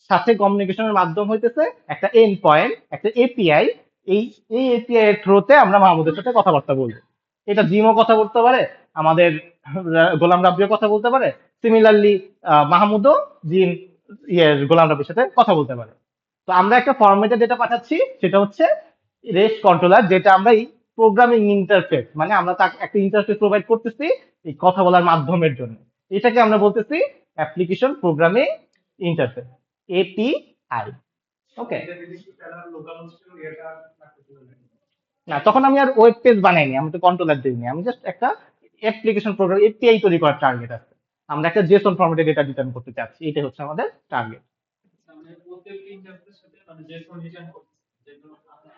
সাথে কমিউনিকেশনের মাধ্যম হইতেছে একটা এন্ড পয়েন্ট, একটা এপিআই। এই এই এপিআই এর থ্রুতে আমরা মাহমুদের সাথে কথাবার্তা বলবো। এটা জিমও কথা বলতে পারে, আমাদের গোলাম রাব্বিও কথা বলতে পারে। সিমিলারলি মাহমুদও জিন গোলাম রাব্বির সাথে কথা বলতে পারে। তো আমরা একটা ফরম্যাটে যেটা পাঠাচ্ছি সেটা হচ্ছে রেস্ট কন্ট্রোলার, যেটা আমরা এই প্রোগ্রামিং ইন্টারফেস, মানে আমরা তাকে একটা ইন্টারফেস প্রোভাইড করতেছি এই কথা বলার মাধ্যমের জন্য। এটাকে আমরা বলতেছি অ্যাপ্লিকেশন প্রোগ্রামিং ইন্টারফেস, এপিআই। ওকে? না, তখন আমি আর ওয়েব পেজ বানাইনি, আমি তো কন্ট্রোলার দিইনি, আমি জাস্ট একটা অ্যাপ্লিকেশন প্রোগ্রাম এপিআই তৈরি করার টার্গেট আছে। আমরা একটা জেসন ফরম্যাটে ডেটা রিটার্ন করতে চাচ্ছি, এটাই হচ্ছে আমাদের টার্গেট।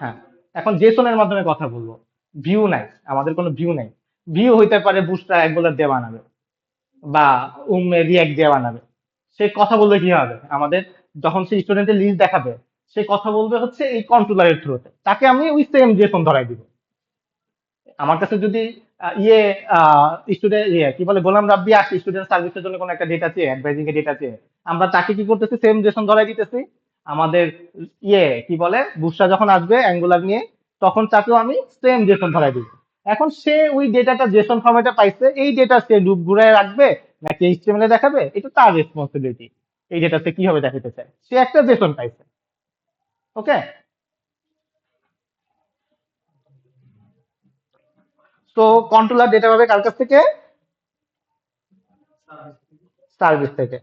হ্যাঁ, এখন জেসনের মাধ্যমে কথা বলবো। ভিউ নাই, আমাদের কোনো ভিউ নাই। ভিউ হইতে পারে বুস্টার অ্যাঙ্গুলার দিয়ে বানাবে, বা রিয়াক্ট দিয়ে বানাবে। সে কথা বলবে কি হবে, আমাদের যখন সে স্টুডেন্টের লিস্ট দেখাবে, সে কথা বলবে হচ্ছে এই কন্ট্রোলারের থ্রুতে, তাকে আমি ওই সেম জেসন ধরাই দিব। আমার কাছে যদি স্টুডেন্ট কি বলে গোলাম রাব্বি আসে স্টুডেন্ট সার্ভিসের জন্য কোনো একটা ডেটা চেয়ে, অ্যাডভাইজিং এর ডেটা চেয়ে, আমরা তাকে কি করতেছি, সেম জেসন ধরাই দিতেছি। আমাদের কি বলে বুসরা যখন আসবে অ্যাঙ্গুলার নিয়ে, তখন তাকেও আমি সেম জেসন ধরাই দিব। এখন সে ওই ডেটাটা জেসন ফরম্যাটে পাইছে, এই ডেটা সে লুপ ঘুরায় রাখবে নাকি এইচটিএমএল এ দেখাবে, এটা তার রেসপন্সিবিলিটি। এই ডেটাতে কিভাবে দেখাতে চায়, সে একটা জেসন পাইছে। ওকে? তো কন্ট্রোলার ডেটা পাবে কার কাছ থেকে? সার্ভিস থেকে।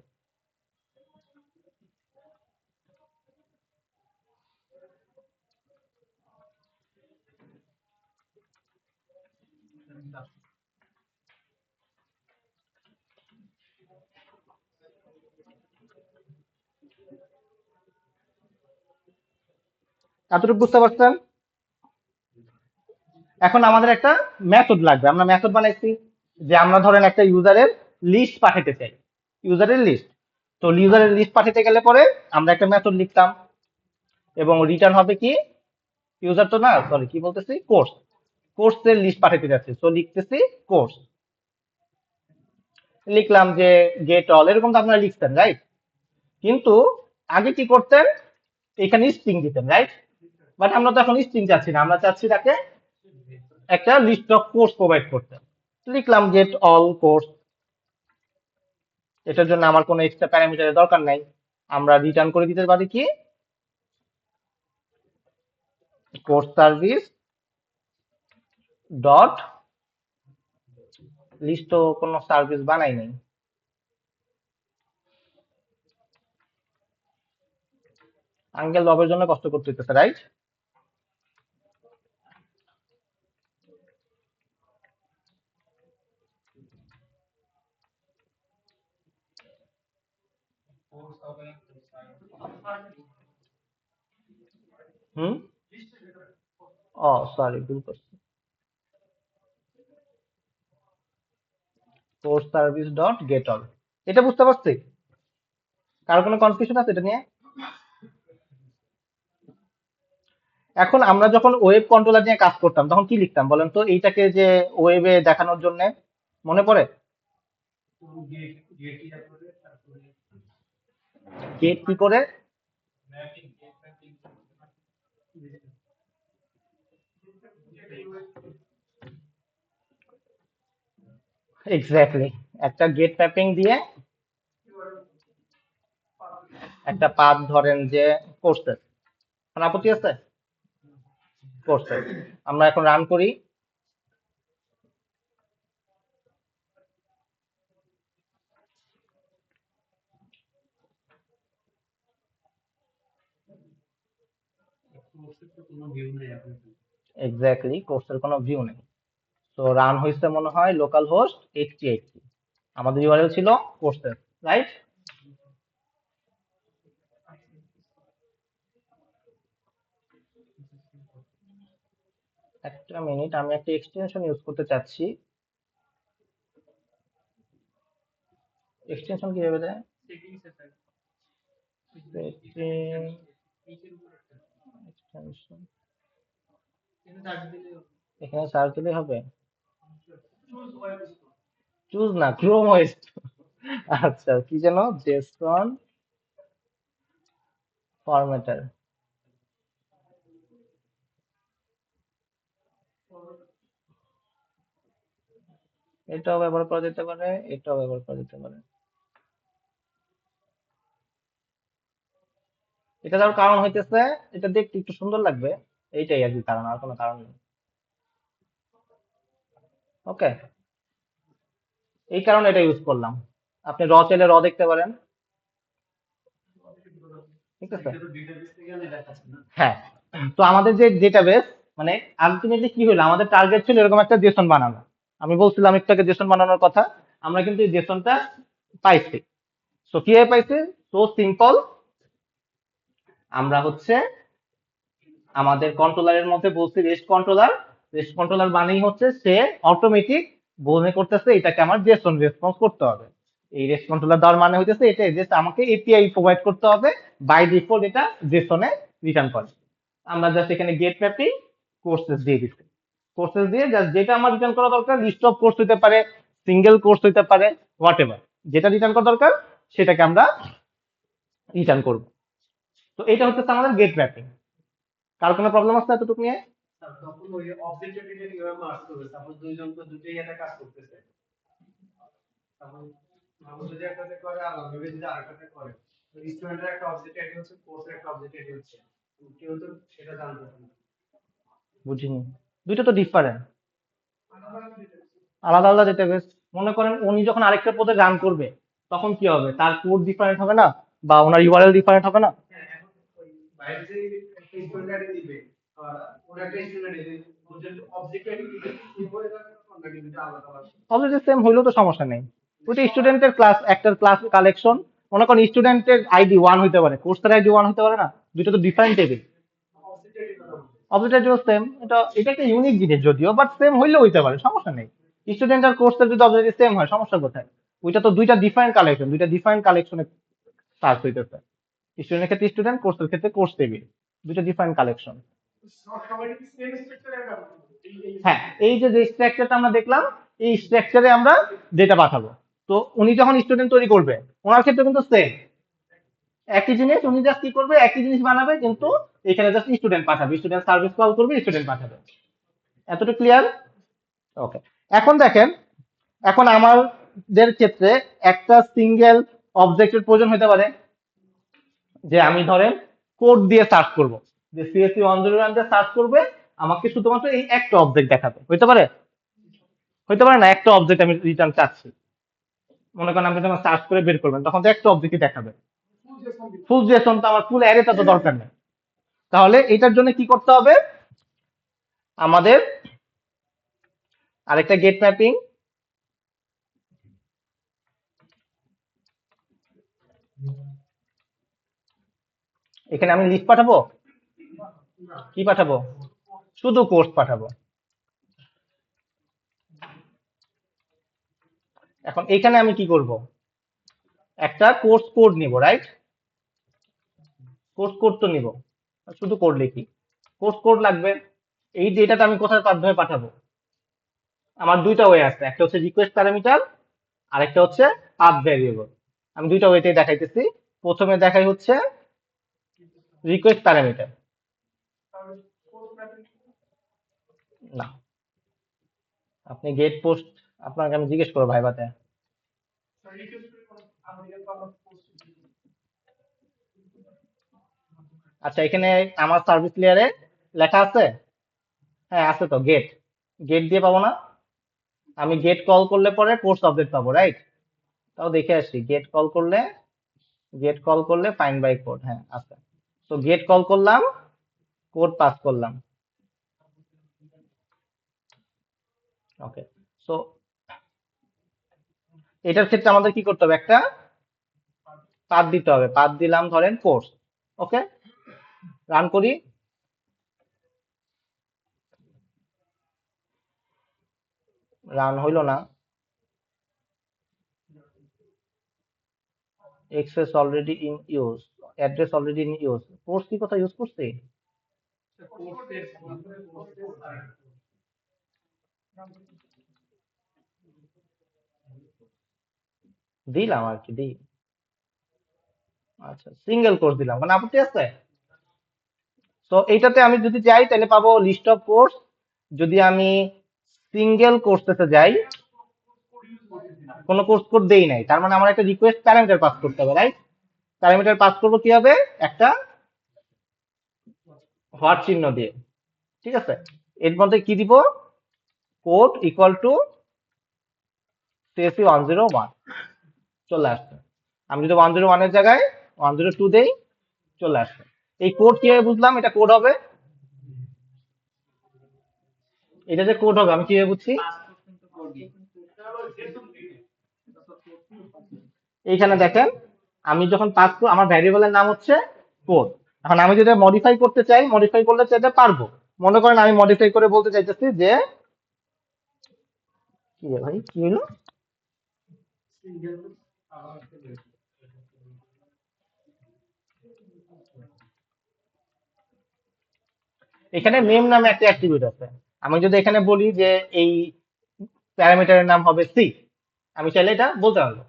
এতটুকু বুঝতে পারছেন? এখন আমাদের একটা মেথড লাগবে, আমরা মেথড বানাইছি যে আমরা ধরেন একটা ইউজারের লিস্ট পাঠাতে চাই, ইউজারের লিস্ট। তো ইউজারের লিস্ট পাঠাতে গেলে পরে আমরা একটা মেথড লিখতাম, এবং রিটার্ন হবে কি, ইউজার তো না, সরি কি বলতেছি, কোর্স। কোর্সের লিস্ট পাঠাতে যাচ্ছে, তো লিখতেছি কোর্স। লিখলাম যে গেট অল, এরকম তো আপনারা লিখতেন, রাইট? কিন্তু আগে কি করতেন, এখানে স্ট্রিং দিতেন, রাইট? বাট আমরা তো এখন স্ট্রিং চাচ্ছি না, আমরা চাচ্ছি তাকে একটা লিস্ট অফ কোর্স প্রোভাইড করতে। লিখলাম গেট অল কোর্স। এটার জন্য আমার কোনো এক্সট্রা প্যারামিটারের দরকার নাই। আমরা রিটার্ন করে দিতে পারি কি কোর্স সার্ভিস ডট লিস্ট, তো কোনো সার্ভিস বানাই নাই। আঙ্কেল লবের জন্য কষ্ট করতে হইতেছে, রাইট? হুম, ও সরি, ভুল করছি। Course service dot gate all, এটা বুঝতে পারছি। কারো কোনো কনফিউশন আছে এটা নিয়ে? এখন আমরা যখন ওয়েব কন্ট্রোলার নিয়ে কাজ করতাম তখন কি লিখতাম বলেন তো, এইটাকে যে ওয়েবে দেখানোর জন্য, মনে পড়ে?
গেট গেট ইয়া করে তারপরে
গেট কি করে?
ম্যাপিং গেট ম্যাপিং
এক্স্যাক্টলি, একটা গেট ম্যাপিং দিয়ে একটা পাথ ধরেন যে কোর্সের, কোনো আপত্তি আছে? কোর্সের আমরা এখন রান করি।
কোনো ভিউ নেই এখন।
এক্স্যাক্টলি, কোর্সের কোনো ভিউ নেই। তো রান হয়েছে মনে হয় লোকাল হোস্ট 8080, আমাদের ইউআরএল ছিল কোর্সের, রাইট? একটা মিনিট, আমি একটা এক্সটেনশন ইউজ করতে চাচ্ছি। এক্সটেনশন কিভাবে দেয়?
সেটিংস এ থাকে
Setting
নিচের উপরে একটা
extension,
এখানে চার্জ দিলে
এখানে সার্চ দিলেই হবে?
চুজ ওয়েব স্টোর
চুজ না, ক্রোম ওএস। আচ্ছা, কি যেন, জেসন ফরম্যাটার, এটাও ব্যবহার করা যেতে পারে, এটাও ব্যবহার করা যেতে পারে। এটা যার কারণ হইতেছে এটা দেখতে একটু সুন্দর লাগবে, এইটাই আর কি কারণ, আর কোনো কারণ নেই। ওকে, এই কারণে এটা ইউজ করলাম। আপনি র চাইলে র দেখতে পারেন, ঠিক আছে?
এটা তো ডেটাবেস থেকে আনে দেখাচ্ছে না।
হ্যাঁ, তো আমাদের যে ডেটাবেস, মানে আলটিমেটলি কি হলো, আমাদের টার্গেট ছিল এরকম একটা জেসন বানানো। আমি বলছিলাম একটু আগে জেসন বানানোর কথা, আমরা কিন্তু এই জেসনটা পাইছি। সো কিভাবে পাইছি? সো সিম্পল, আমরা হচ্ছে আমাদের কন্ট্রোলারের মধ্যে বলছি রেস্ট কন্ট্রোলার। রেস্ট কন্ট্রোলার মানেই হচ্ছে সে অটোমেটিক মনে করতেছে এটাকে আমার জেসন রেসপন্স করতে হবে। এই রেস্ট কন্ট্রোলার দেওয়ার মানে হইতেছে এটা যে আমাকে এপিআই প্রোভাইড করতে হবে, বাই ডিফল্ট এটা জেসনে রিটার্ন করে। আমরা জাস্ট এখানে গেট ম্যাপিং কোর্সেস দিয়ে দিচ্ছি। কোর্সেস দিয়ে জাস্ট যেটা আমার রিটার্ন করা দরকার, লিস্ট অফ কোর্স হইতে পারে, সিঙ্গেল কোর্স হইতে পারে, হোয়াট এভার, যেটা রিটার্ন করা দরকার সেটাকে আমরা রিটার্ন করব। তো এটা হচ্ছে আমাদের গেট ম্যাপিং। কার কোনো প্রবলেম আছে এতটুকু নিয়ে?
তখন ওই অবজেক্ট এটিকে কিভাবে মার্জ করবে, সাপোজ দুইজন তো দুটোই একটা কাজ করতেছে, তখন ভাবো যদি একটাতে করে আর ভাবে যদি আরেকটাতে করে, তো স্টুডেন্টের একটা অবজেক্ট এটি হচ্ছে, কোর্সের একটা অবজেক্ট এটি হচ্ছে, কেউ তো সেটা জানতো না।
বুঝিনি, দুইটা তো ডিফারেন্ট,
আলাদা দিতে
আলাদা আলাদা ডেটাবেস। মনে করেন উনি যখন আরেকটা পদে রান করবে তখন কি হবে, তার কোড ডিফারেন্ট হবে না, বা ওনার ইউআরএল ডিফারেন্ট হবে না?
হ্যাঁ, এখন ওই বাইরে যে একটা স্টুডেন্ট দিবে, আর ওরা একটা স্টুডেন্ট দিবে, ওদের অবজেক্ট এটি দিবে, কি বলে তার কন্ট্যাক্ট দিতে আলাদা আলাদা।
অলরেডি সেম হইলেও তো সমস্যা নেই। ওইটা স্টুডেন্টের ক্লাস, একটার ক্লাস কালেকশন। মনে করেন স্টুডেন্টের আইডি ওয়ান হইতে পারে, কোর্সের আইডি ওয়ান হইতে পারে না, দুটো তো ডিফারেন্ট টেবিল।
অবজেক্ট এটি কথা বলছে।
অবজেক্ট আইডিও সেম, এটা এটা একটা ইউনিক জিনিস যদিও, বাট সেম হইলেও হইতে পারে, সমস্যা নেই। স্টুডেন্ট আর কোর্সের যদি অবজেক্ট সেম হয়, সমস্যা কোথায়? ওইটা তো দুইটা ডিফারেন্ট কালেকশন, দুইটা ডিফারেন্ট কালেকশনে কাজ হইতেছে। স্টুডেন্টের ক্ষেত্রে স্টুডেন্ট, কোর্সের ক্ষেত্রে কোর্স টেবিল, দুইটা ডিফারেন্ট কালেকশন।
সবাই কি সেম স্ট্রাকচারে কাজ করবে, এই
হ্যাঁ, এই যে স্ট্রাকচারটা আমরা দেখলাম, এই স্ট্রাকচারে আমরা ডেটা পাঠাবো। তো উনি যখন স্টুডেন্ট তৈরি করবে, ওনার ক্ষেত্রে কিন্তু সেম একই জিনিস, উনি জাস্ট কি করবে, একই জিনিস বানাবে, কিন্তু এখানে জাস্ট স্টুডেন্ট পাঠাবে, স্টুডেন্ট সার্ভিস কল করবে, স্টুডেন্ট পাঠাবে। এতটুকু ক্লিয়ার? ওকে, এখন দেখেন, এখন আমার দের ক্ষেত্রে একটা সিঙ্গেল অবজেক্টের প্রয়োজন হতে পারে, যে আমি ধরেন কোড দিয়ে সার্চ করব, যে সিএসসি 101 দিয়ে সার্চ করবে, আমাকে শুধুমাত্র এই একটা অবজেক্ট দেখাবে, হইতে পারে? হইতে পারে না, একটা অবজেক্ট আমি রিটার্ন চাচ্ছি, মনে করেন আপনি যখন সার্চ করে বের করবেন তখন তো একটা অবজেক্টই দেখাবে। ফুল জেসন তো আমার ফুল অ্যারেটা তো দরকার নেই। তাহলে এটার জন্য কি করতে হবে, আমাদের আরেকটা গেট ম্যাপিং, এখানে আমি লিস্ট পাঠাবো, কি পাঠাবো, শুধু কোর্স পাঠাবো। এখন এখানে আমি কি করব, একটা কোর্স কোড নিব, রাইট? কোর্স কোড তো নিব, শুধু কোড লিখি, কোর্স কোড লাগবে। এই ডেটাটা আমি কোথায় মাধ্যমে পাঠাবো, আমার দুইটা ওয়ে আছে, একটা হচ্ছে রিকোয়েস্ট প্যারামিটার, আরেকটা হচ্ছে পাথ ভ্যারিয়েবল। আমি দুইটা ওয়েতে দেখাইতেছি। প্রথমে দেখাই হচ্ছে রিকোয়েস্ট প্যারামিটার। না, আপনি গেট পোস্ট, আপনাকে আমি জিজ্ঞেস করবো ভাইবাতে। আচ্ছা, এখানে আমার সার্ভিস লেয়ারে লেখা আছে, হ্যাঁ আছে তো, গেট, গেট দিয়ে পাবো না? আমি গেট কল করলে পরে কোর্স আপডেট পাবো, রাইট? তাও দেখে আসি, গেট কল করলে, গেট কল করলে ফাইন্ড বাই কোড, হ্যাঁ আছে। তো গেট কল করলাম, কোড পাস করলাম, ওকে। সো এটার ক্ষেত্রে আমাদের কি করতে হবে, একটা পাথ দিতে হবে, পাথ দিলাম ধরেন কোর্স, ওকে। রান করি, রান হইল না, access already in use, address already in use, course কি কথা ইউজ করছি? দিলাম আর কি, দিই, আচ্ছা সিঙ্গেল কোর্স দিলাম, মানে আপত্তি আছে? তো এইটাতে আমি যদি যাই তাহলে পাবো লিস্ট অফ কোর্স। যদি আমি সিঙ্গেল কোর্সেতে যাই, কোনো কোর্স কোড দেই নাই, তার মানে আমার একটা রিকোয়েস্ট প্যারামিটার পাস করতে হবে, রাইট? প্যারামিটার পাস করবো কিভাবে, একটা হোয়াট চিহ্ন দিয়ে, ঠিক আছে। এর মধ্যে কি দিব, কোড ইকুয়াল টু সিএসসি 101, চলে আসছে। আমি যদি 101 এর জায়গায় 102 দেই, চলে আসছে। এই কোড কিভাবে বুঝলাম এটা কোড হবে, এটা যে কোড হবে আমি কিভাবে বুঝছি, এইখানে দেখেন, আমি যখন পাস করব আমার ভ্যারিয়েবলের নাম হচ্ছে কোড। এখন আমি যদি মডিফাই করতে চাই, মডিফাই করলে চাইতে পারবো। মনে করেন আমি মডিফাই করে বলতে চাইতেছি যে, কি রে ভাই কি হলো, এখানে নেম নামে একটা অ্যাট্রিবিউট আছে। আমি যদি এখানে বলি যে এই প্যারামিটারের নাম হবে সি, আমি চাইলে এটা বলতে পারবো।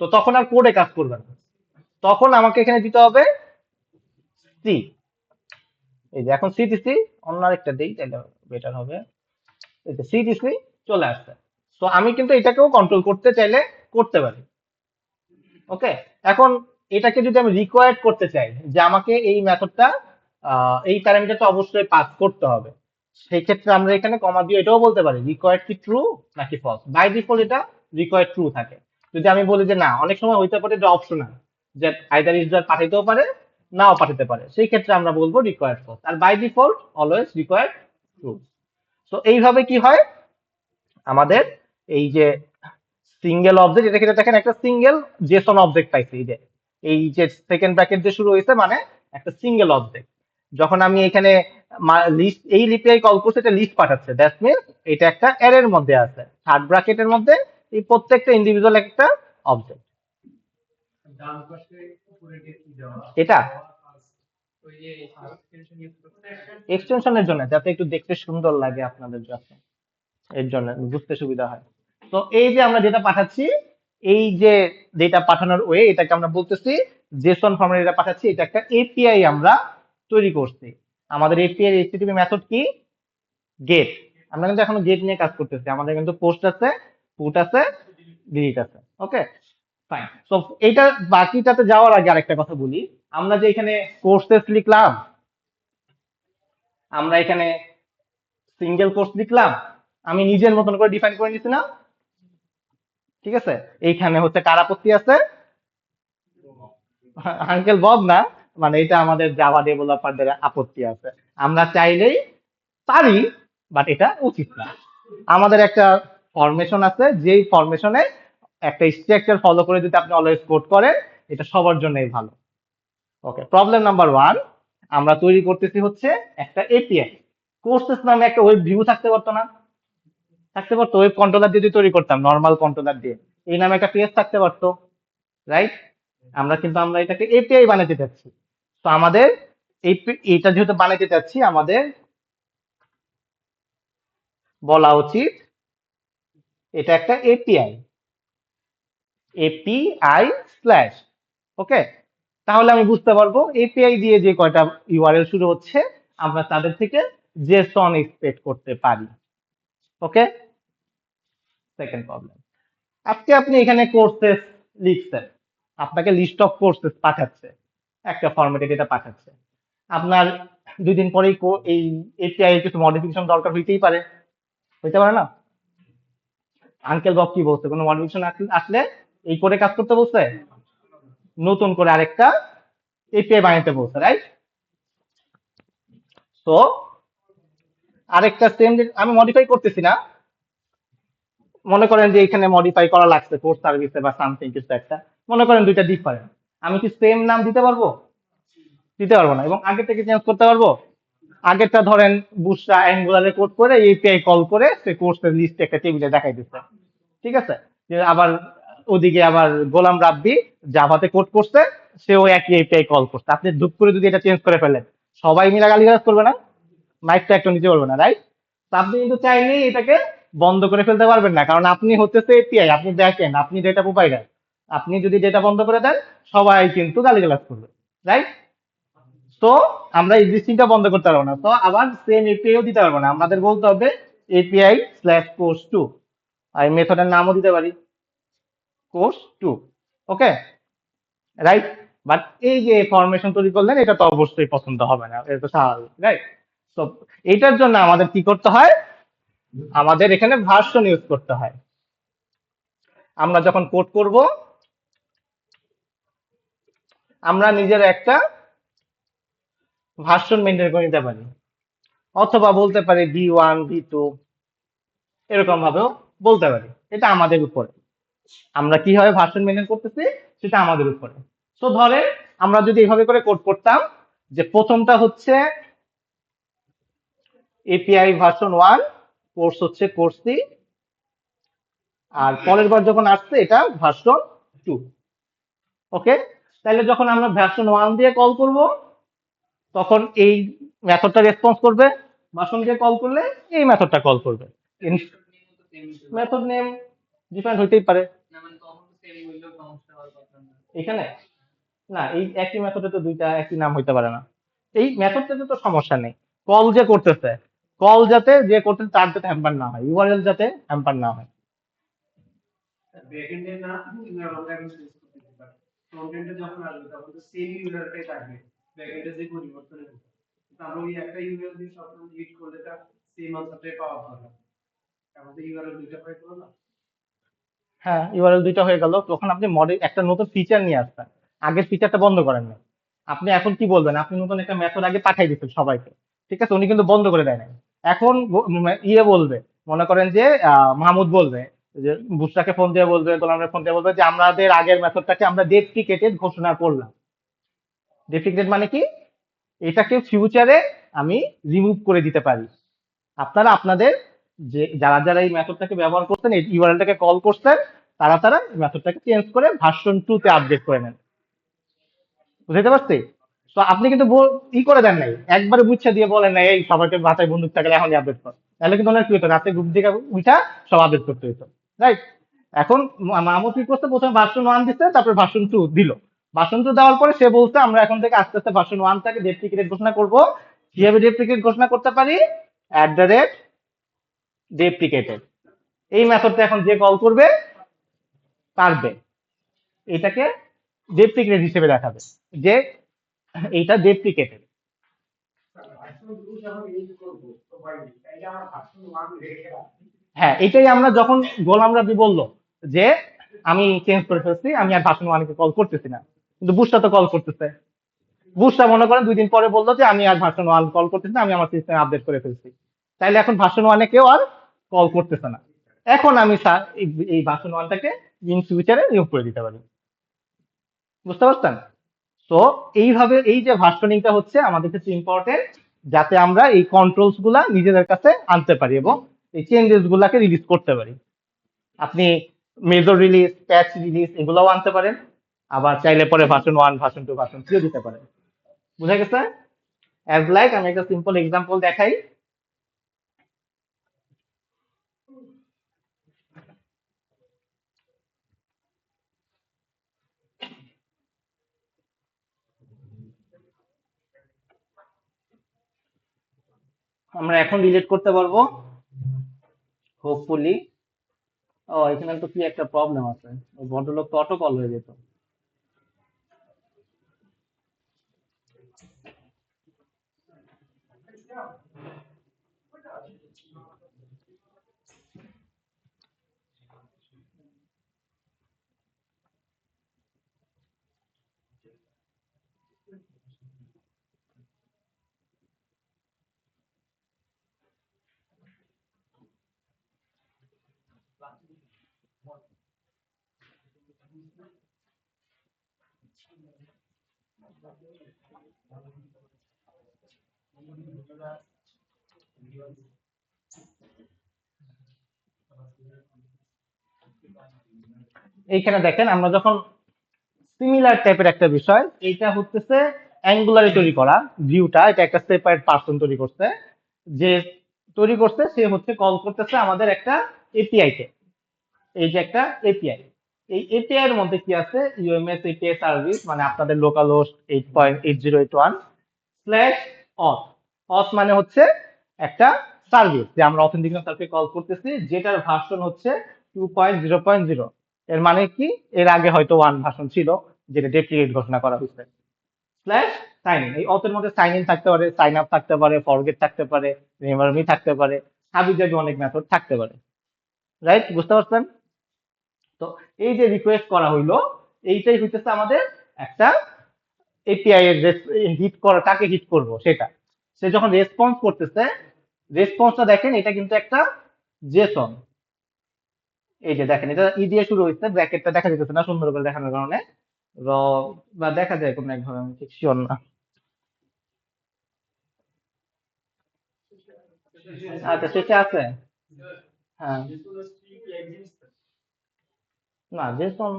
তো তখন আর কোডে কাজ করবে না, তখন আমাকে এখানে দিতে হবে সি। এই যে এখন সিটিসি, অন্য আরেকটা দিই তাহলে বেটার হবে, এই যে সিটিসি চলে আসছে। তো আমি কিন্তু এটাকেও কন্ট্রোল করতে চাইলে করতে পারি, ওকে। এখন এটাকে যদি আমি রিকোয়ার্ড করতে চাই যে আমাকে এই মেথডটা, এই প্যারামিটারটা অবশ্যই পাস করতে হবে, সেই ক্ষেত্রে আমরা এখানে কমা দিয়ে এটাও বলতে পারি রিকোয়ার্ড কি ট্রু নাকি ফলস। বাই ডিফল্ট এটা রিকোয়ার্ড ট্রু থাকে। যদি আমি বলি যে না, অনেক সময় হইতে পারে এটা অপশনাল, যে আইদার ইউজার পাঠাইতেও পারে, নাও পাঠাতে পারে, সেই ক্ষেত্রে আমরা বলবো রিকোয়ার্ড ফলস। আর by default always required true. তো এইভাবে কি হয়, আমাদের এই যে সিঙ্গেল অবজেক্ট, এটা কিন্তু দেখেন একটা সিঙ্গেল জেসন অবজেক্ট পাইছি, এই যে সেকেন্ড ব্র্যাকেট দিয়ে শুরু হয়েছে মানে একটা সিঙ্গেল অবজেক্ট। যখন আমি এখানে লিস্ট, এই লিপিআই কল করছে, এটা লিস্ট পাঠাচ্ছে, দ্যাট মিনস এটা একটা অ্যারের মধ্যে আছে, থার্ড ব্র্যাকেটের মধ্যে এই প্রত্যেকটা ইন্ডিভিজুয়াল একটা অবজেক্ট।
ডান পাশে উপরে কি দেওয়া,
এটা
ওই যে এক্সটেনশন ইউজ করতে,
এক্সটেনশনের জন্য, যাতে একটু দেখতে সুন্দর লাগে আপনাদের কাছে, এর জন্য বুঝতে সুবিধা হয়। তো এই যে আমরা যেটা পাঠাচ্ছি, এই যে ডেটা পাঠানোর ওয়ে, এটাকে আমরা বলতেছি জেসন ফরম্যাটে এটা পাঠাচ্ছি, এটা একটা এপিআই আমরা তৈরি করছি। আমাদের এপিআই এইচটিটিপি মেথড কি, গেট। আমরা কিন্তু এখনো গেট নিয়ে কাজ করতেছি, আমাদের কিন্তু পোস্ট আছে, পুট আছে, ডিজিট আছে। ওকে, ফাইন। তো এইটা বাকিটাতে যাওয়ার আগে আরেকটা কথা বলি। আমরা যে এখানে কোর্সেস লিখলাম, আমরা এখানে সিঙ্গেল কোর্স লিখলাম, আমি নিজের মতন করে ডিফাইন করে নিছি না? ঠিক আছে, এইখানে হচ্ছে কার আপত্তি আছে? আঙ্কেল বব না, মানে এটা আমাদের জাভা ডেভেলপারদের আপত্তি আছে। আমরা চাইলেই পারি, বাট এটা উচিত না। আমাদের একটা ফরমেশন আছে, যেই ফরমেশনে একটা স্ট্রাকচার ফলো করে যদি আপনি অলওয়েজ কোড করেন, এটা সবার জন্যই ভালো। ওকে, প্রবলেম নাম্বার ওয়ান, আমরা তৈরি করতেছি হচ্ছে একটা এপিআই। কোর্সেস নামে একটা ওয়েব ভিউ থাকতে পারতো না? থাকতে পারতো, ওয়েব কন্ট্রোলার দিয়ে যদি তৈরি করতাম, নর্মাল কন্ট্রোলার দিয়ে এই নামে একটা পেজ থাকতে পারতো, রাইট? আমরা এটাকে এপিআই বানাতে চাচ্ছি। তো আমাদের এটা যেহেতু বানাতে চাচ্ছি, আমাদের বলা উচিত এটা একটা এপিআই, এপিআই স্ল্যাশ। ওকে, তাহলে আমি বুঝতে পারবো এপিআই দিয়ে যে কয়টা ইউআরএল শুরু হচ্ছে, আমরা তাদের থেকে জেসন এক্সপেক্ট করতে পারি। ওকে, সেকেন্ড প্রবলেম, আজকে আপনি এখানে কোর্সেস লিখছেন, আপনাকে লিস্ট অফ কোর্সেস পাঠাচ্ছে, একটা ফরম্যাটে ডেটা পাঠাচ্ছে। আপনার 2 দিন পরেই এই এপিআই এর কিছু মডিফিকেশন দরকার হইতেই পারে, হইতে পারে না? আঙ্কেল বব কি বলছে, কোনো মডিফিকেশন আসলে এই কোডে কাজ করতে বলছে, নতুন করে আরেকটা এপিআই বানাইতে বলছে, রাইট? তো আরেকটা সেম আমি মডিফাই করতেছি না, মনে করেন যে এখানে মডিফাই করা লাগছে কোর্স সার্ভিসে বা সামথিং কিছু একটা, মনে করেন দুইটা ডিফারেন্ট, আমি কি সেম নাম দিতে পারবো? দিতে পারবো না। এবং আগের থেকে চেঞ্জ করতে পারবো? আগেরটা ধরেন বুশরা অ্যাঙ্গুলারে কোড করে এপিআই কল করে সে কোর্সের লিস্ট একটা টেবিলে দেখাই দিচ্ছে, ঠিক আছে? যে আবার ওদিকে আবার গোলাম রাব্বি জাভাতে কোড করছে, সেও একই এপিআই কল করছে। আপনি ধুপ করে যদি এটা চেঞ্জ করে ফেলেন, সবাই মিলে গালিগালাজ করবে না? মাইকটা একটু নিতে পারবে না, রাইট? তো আপনি কিন্তু চাইলেই এটাকে বন্ধ করে ফেলতে পারবেন না, কারণ আপনি হচ্ছে এপিআই, আপনি দেখেন, আপনি ডেটা প্রোভাইডার। আপনি যদি ডেটা বন্ধ করে দেন, সবাই কিন্তু গালিগালাজ করবে, রাইট? তো আমরা এক্সিস্টিংটা বন্ধ করতে পারবো না, তো আবার সেম এপিআইও দিতে পারবো না। আমাদের বলতে হবে এপিআই স্ল্যাশ কোর্স টু, আর মেথডের নামও দিতে পারি course two. Okay, right? But এই যে ফরমেশন তৈরি করলেন, এটা তো অবশ্যই পছন্দ হবে না, এটা তো স্বাভাবিক, রাইট? তো এটার জন্য আমাদের কি করতে হয়? আমাদের এখানে ভার্সন ইউজ করতে হয়। আমরা যখন কোড করব, আমরা নিজের একটা ভার্সন মেনটেন করে নিতে পারি, অথবা বলতে পারি V1 V2, এরকম ভাবেও বলতে পারি। এটা আমাদের উপরে, আমরা কিভাবে ভার্সন মেনটেন করতেছি সেটা আমাদের উপরে। তো ধরে আমরা যদি এইভাবে করে কোড করতাম, যে প্রথমটা হচ্ছে এপিআই ভার্সন 1, কোর্স হচ্ছে কোর্স 3, আর পরের বার যখন আসছে এটা ভার্সন 2। ওকে, তাহলে যখন আমরা ভার্সন 1 দিয়ে কল করব, তখন এই মেথডটা রেসপন্স করবে, ভার্সন দিয়ে কল করলে এই মেথডটা কল করবে। মেথড নেম ডিফারেন্ট হইতেই পারে এখানে, না এই একই মেথডে তো দুইটা একই নাম হইতে পারে না। এই মেথডটাতে তো সমস্যা নেই, কল যে করতেছে, কল যাতে যে করতেছে তার যাতে হ্যাম্পার না হয়, ইউআরএল যাতে হ্যাম্পার না হয়।
ব্যাকএন্ডে না ইউআরএল আমরা এখন চেঞ্জ করতে পারি, ফ্রন্টএন্ডে যখন আসবে তখন তো সেম ইউআরএলটাই থাকবে, ব্যাকএন্ডে যে পরিবর্তন হবে, কিন্তু আমরা ওই একটা ইউআরএল দিয়ে সবসময় হিট করলে তা সেম আনসারটাই পাওয়া যাবে না। এখন তো ইউআরএল দুইটা হয়ে গেল না।
হ্যাঁ, ইউআরএল দুইটা হয়ে গেল, তখন আপনি মডেল একটা নতুন ফিচার নিয়ে আসছেন, আগের ফিচারটা বন্ধ করেন না। আপনি এখন কি বলবেন, আপনি নতুন একটা মেথড আগে পাঠাই দিচ্ছেন সবাইকে, ঠিক আছে, উনি কিন্তু বন্ধ করে দেয় নাই। এখন ইয়ে বলবে, মনে করেন যে মাহমুদ বলবে, যে বুসরাকে ফোন দিয়ে বলবে, গোলামের ফোন দিয়ে বলবে যে আমাদের আগের মেথডটাকে আমরা ডেপ্রিকেটেড ঘোষণা করলাম। ডেপ্রিকেটেড মানে কি? এটাকে ফিউচারে আমি রিমুভ করে দিতে পারি। আপনারা আপনাদের যে যারা যারা এই মেথডটাকে ব্যবহার করতেন, এই ইউআরএলটাকে কল করতেন, তারা তারা মেথডটাকে চেঞ্জ করে ভার্সন 2 তে আপডেট করে নেন। বুঝতে পারছি? তো আপনি কিন্তু ই করে দেন নাই, একবারে বুঝছে দিয়ে বলেন নাই এই সবাইকে মাথায় বন্দুক থাকলে এখনই আপডেট কর, তাহলে কিন্তু অনেক কি হতো, রাতে গ্রুপ থেকে উঠা সব আপডেট করতে হতো, রাইট? এখন মাহমুদ কি করছে, প্রথমে ভার্সন 1 দিচ্ছে, তারপর ভার্সন 2 দিল। ভার্সন 2 দেওয়ার পরে সে বলছে আমরা এখন থেকে আস্তে আস্তে ভার্সন 1টাকে ডেপ্রিকেটেড ঘোষণা করব। কিভাবে ডেপ্রিকেট ঘোষণা করতে পারি? @deprecated, এই মেথডটা এখন যে কল করবে, পারবে, এটাকে ডেপ্রিকেটেড হিসেবে দেখাবে যে এইটা ডেপ্রিকেটেড। হ্যাঁ, এটাই আমরা যখন গোলাম রাব্বি বললো যে আমি চেঞ্জ করে ফেলছি, আমি আর ভার্সন ওয়ানকে কল করতেছি না, কিন্তু বুশরা তো কল করতেছে। বুশরা মনে করেন 2 দিন পরে বললো যে আমি আর ভার্সন ওয়ান কল করতেছি না, আমি আমার সিস্টেম আপডেট করে ফেলছি। তাইলে এখন ভার্সন ওয়ানে কেউ আর কল করতেছে না। এখন আমি এই ভার্সন ওয়ানটাকে ইন ফিউচারে রিমুভ করে দিতে পারি। বুঝতে পারছেন? তো এইভাবে এই যে ভার্সনিংটা হচ্ছে আমাদের কাছে ইম্পর্টেন্ট, যাতে আমরা এই কন্ট্রোলস গুলা নিজেদের কাছে আনতে পারি এবং এই চেঞ্জেস গুলাকে রিলিজ করতে পারি। আপনি মেজর রিলিজ, প্যাচ রিলিজ এগুলোও আনতে পারেন, আবার চাইলে পরে version one, version two, version থ্রিও দিতে পারেন। বুঝা গেছে? অ্যাজ লাইক আমি একটা সিম্পল এক্সাম্পল দেখাই। আমরা এখন ডিলিট করতে পারবো হোপফুলি। ও, এখানে তো কি একটা প্রবলেম আছে, ওই ভদ্রলোক তো অটো কল হয়ে যেত। এইখানে দেখেন আমরা যখন সিমিলার টাইপের একটা বিষয়, এইটা হচ্ছে অ্যাঙ্গুলারে তৈরি করা ভিউটা, এটা একটা সেপারেট পার্সন তৈরি করছে। যে তৈরি করছে সে হচ্ছে কল করতেছে আমাদের একটা এপিআই কে। এই যে একটা এপিআই, এই এপিআই এর মধ্যে কি আছে, ইউএমএস এপিআই সার্ভিস, মানে আপনাদের লোকাল হোস্ট 8.8081 স্ল্যাশ অথ। অথ মানে হচ্ছে একটা সার্ভিস যে আমরা অথেন্টিকেশন সার্ভিসে কল করতেছি, যেটার ভার্সন হচ্ছে 2.0.0। এর মানে কি, এর আগে হয়তো ওয়ান ভার্সন ছিল যেটা ডেপ্রিকেট ঘোষণা করা হয়েছে। স্ল্যাশ সাইন ইন, এই অথের মধ্যে সাইন ইন থাকতে পারে, সাইন আপ থাকতে পারে, ফরগেট থাকতে পারে, রিমেম্বার মি থাকতে পারে, হাবিজাবি অনেক মেথড থাকতে পারে। রাইট? বুঝতে পারছেন? তো এই যে রিকোয়েস্ট করা হইলো, এইটাই হইতেছে আমাদের একটা এপিআই এর হিট করা, কাকে হিট করব সেটা। সে যখন রেসপন্স করতেছে, রেসপন্সটা দেখেন এটা কিন্তু একটা জেসন। এই যে দেখেন এটা ই দিয়ে শুরু হয়েছে, ব্র্যাকেটটা দেখা যেতেছে না সুন্দর করে দেখানোর কারণে, র বা দেখা যায় কোনো একভাবে, আমি ঠিক শিওর না। আচ্ছা, শেষে আছে। হ্যাঁ, না জেসন,